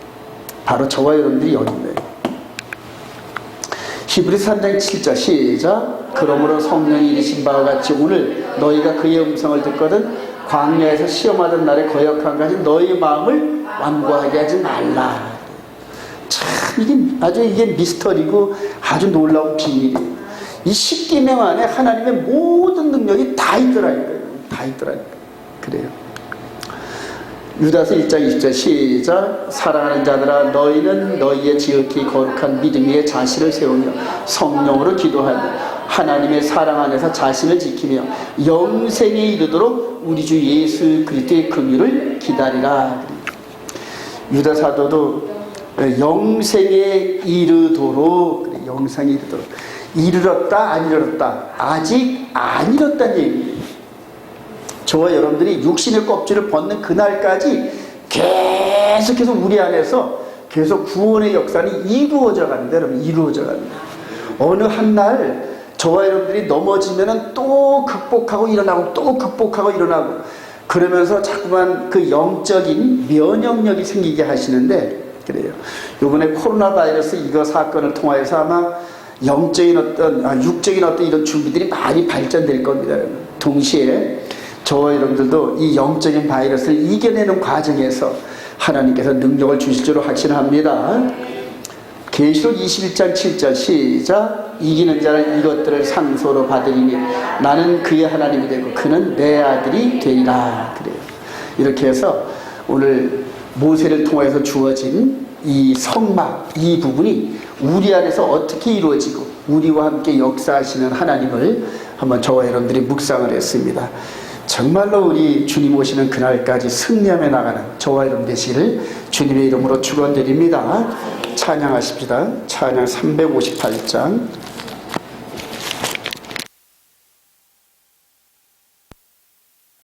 S1: 바로 저와 여러분들이 여기 있네요. 히브리서 3장 7절 시작. 그러므로 성령이 이르신 바와 같이 오늘 너희가 그의 음성을 듣거든 광야에서 시험하던 날에 거역한 가지 너희의 마음을 완고하게 하지 말라. 참 이게 미스터리고 아주 놀라운 비밀이에요. 이 10계명 안에 하나님의 모든 능력이 다 있더라니까요. 다 있더라니까요. 그래요. 유다서 1장 20절 시작. 사랑하는 자들아 너희는 너희의 지극히 거룩한 믿음 위에 자신을 세우며 성령으로 기도하며 하나님의 사랑 안에서 자신을 지키며 영생에 이르도록 우리 주 예수 그리스도의 긍휼을 기다리라. 유다 사도도 영생에 이르도록, 영생에 이르도록, 이르렀다 안 이르렀다, 아직 안 이뤘다는 얘기예요. 저와 여러분들이 육신의 껍질을 벗는 그날까지 계속해서 우리 안에서 계속 구원의 역사는 이루어져 갑니다. 여러분, 이루어져 갑니다. 어느 한 날 저와 여러분들이 넘어지면은 또 극복하고 일어나고 또 극복하고 일어나고 그러면서 자꾸만 그 영적인 면역력이 생기게 하시는데, 그래요. 요번에 코로나 바이러스 이거 사건을 통하여서 아마 영적인 육적인 어떤 이런 준비들이 많이 발전될 겁니다. 동시에 저와 여러분들도 이 영적인 바이러스를 이겨내는 과정에서 하나님께서 능력을 주실 줄로 확신합니다. 계시록 21장 7절 시작. 이기는 자는 이것들을 상소로 받으리니 나는 그의 하나님이 되고 그는 내 아들이 되리라. 그래요. 이렇게 해서 오늘 모세를 통해서 주어진 이 성막, 이 부분이 우리 안에서 어떻게 이루어지고 우리와 함께 역사하시는 하나님을 한번 저와 여러분들이 묵상을 했습니다. 정말로 우리 주님 오시는 그날까지 승리하며 나가는 저와 여러분 되시기를 주님의 이름으로 축원드립니다. 찬양하십시다. 찬양 358장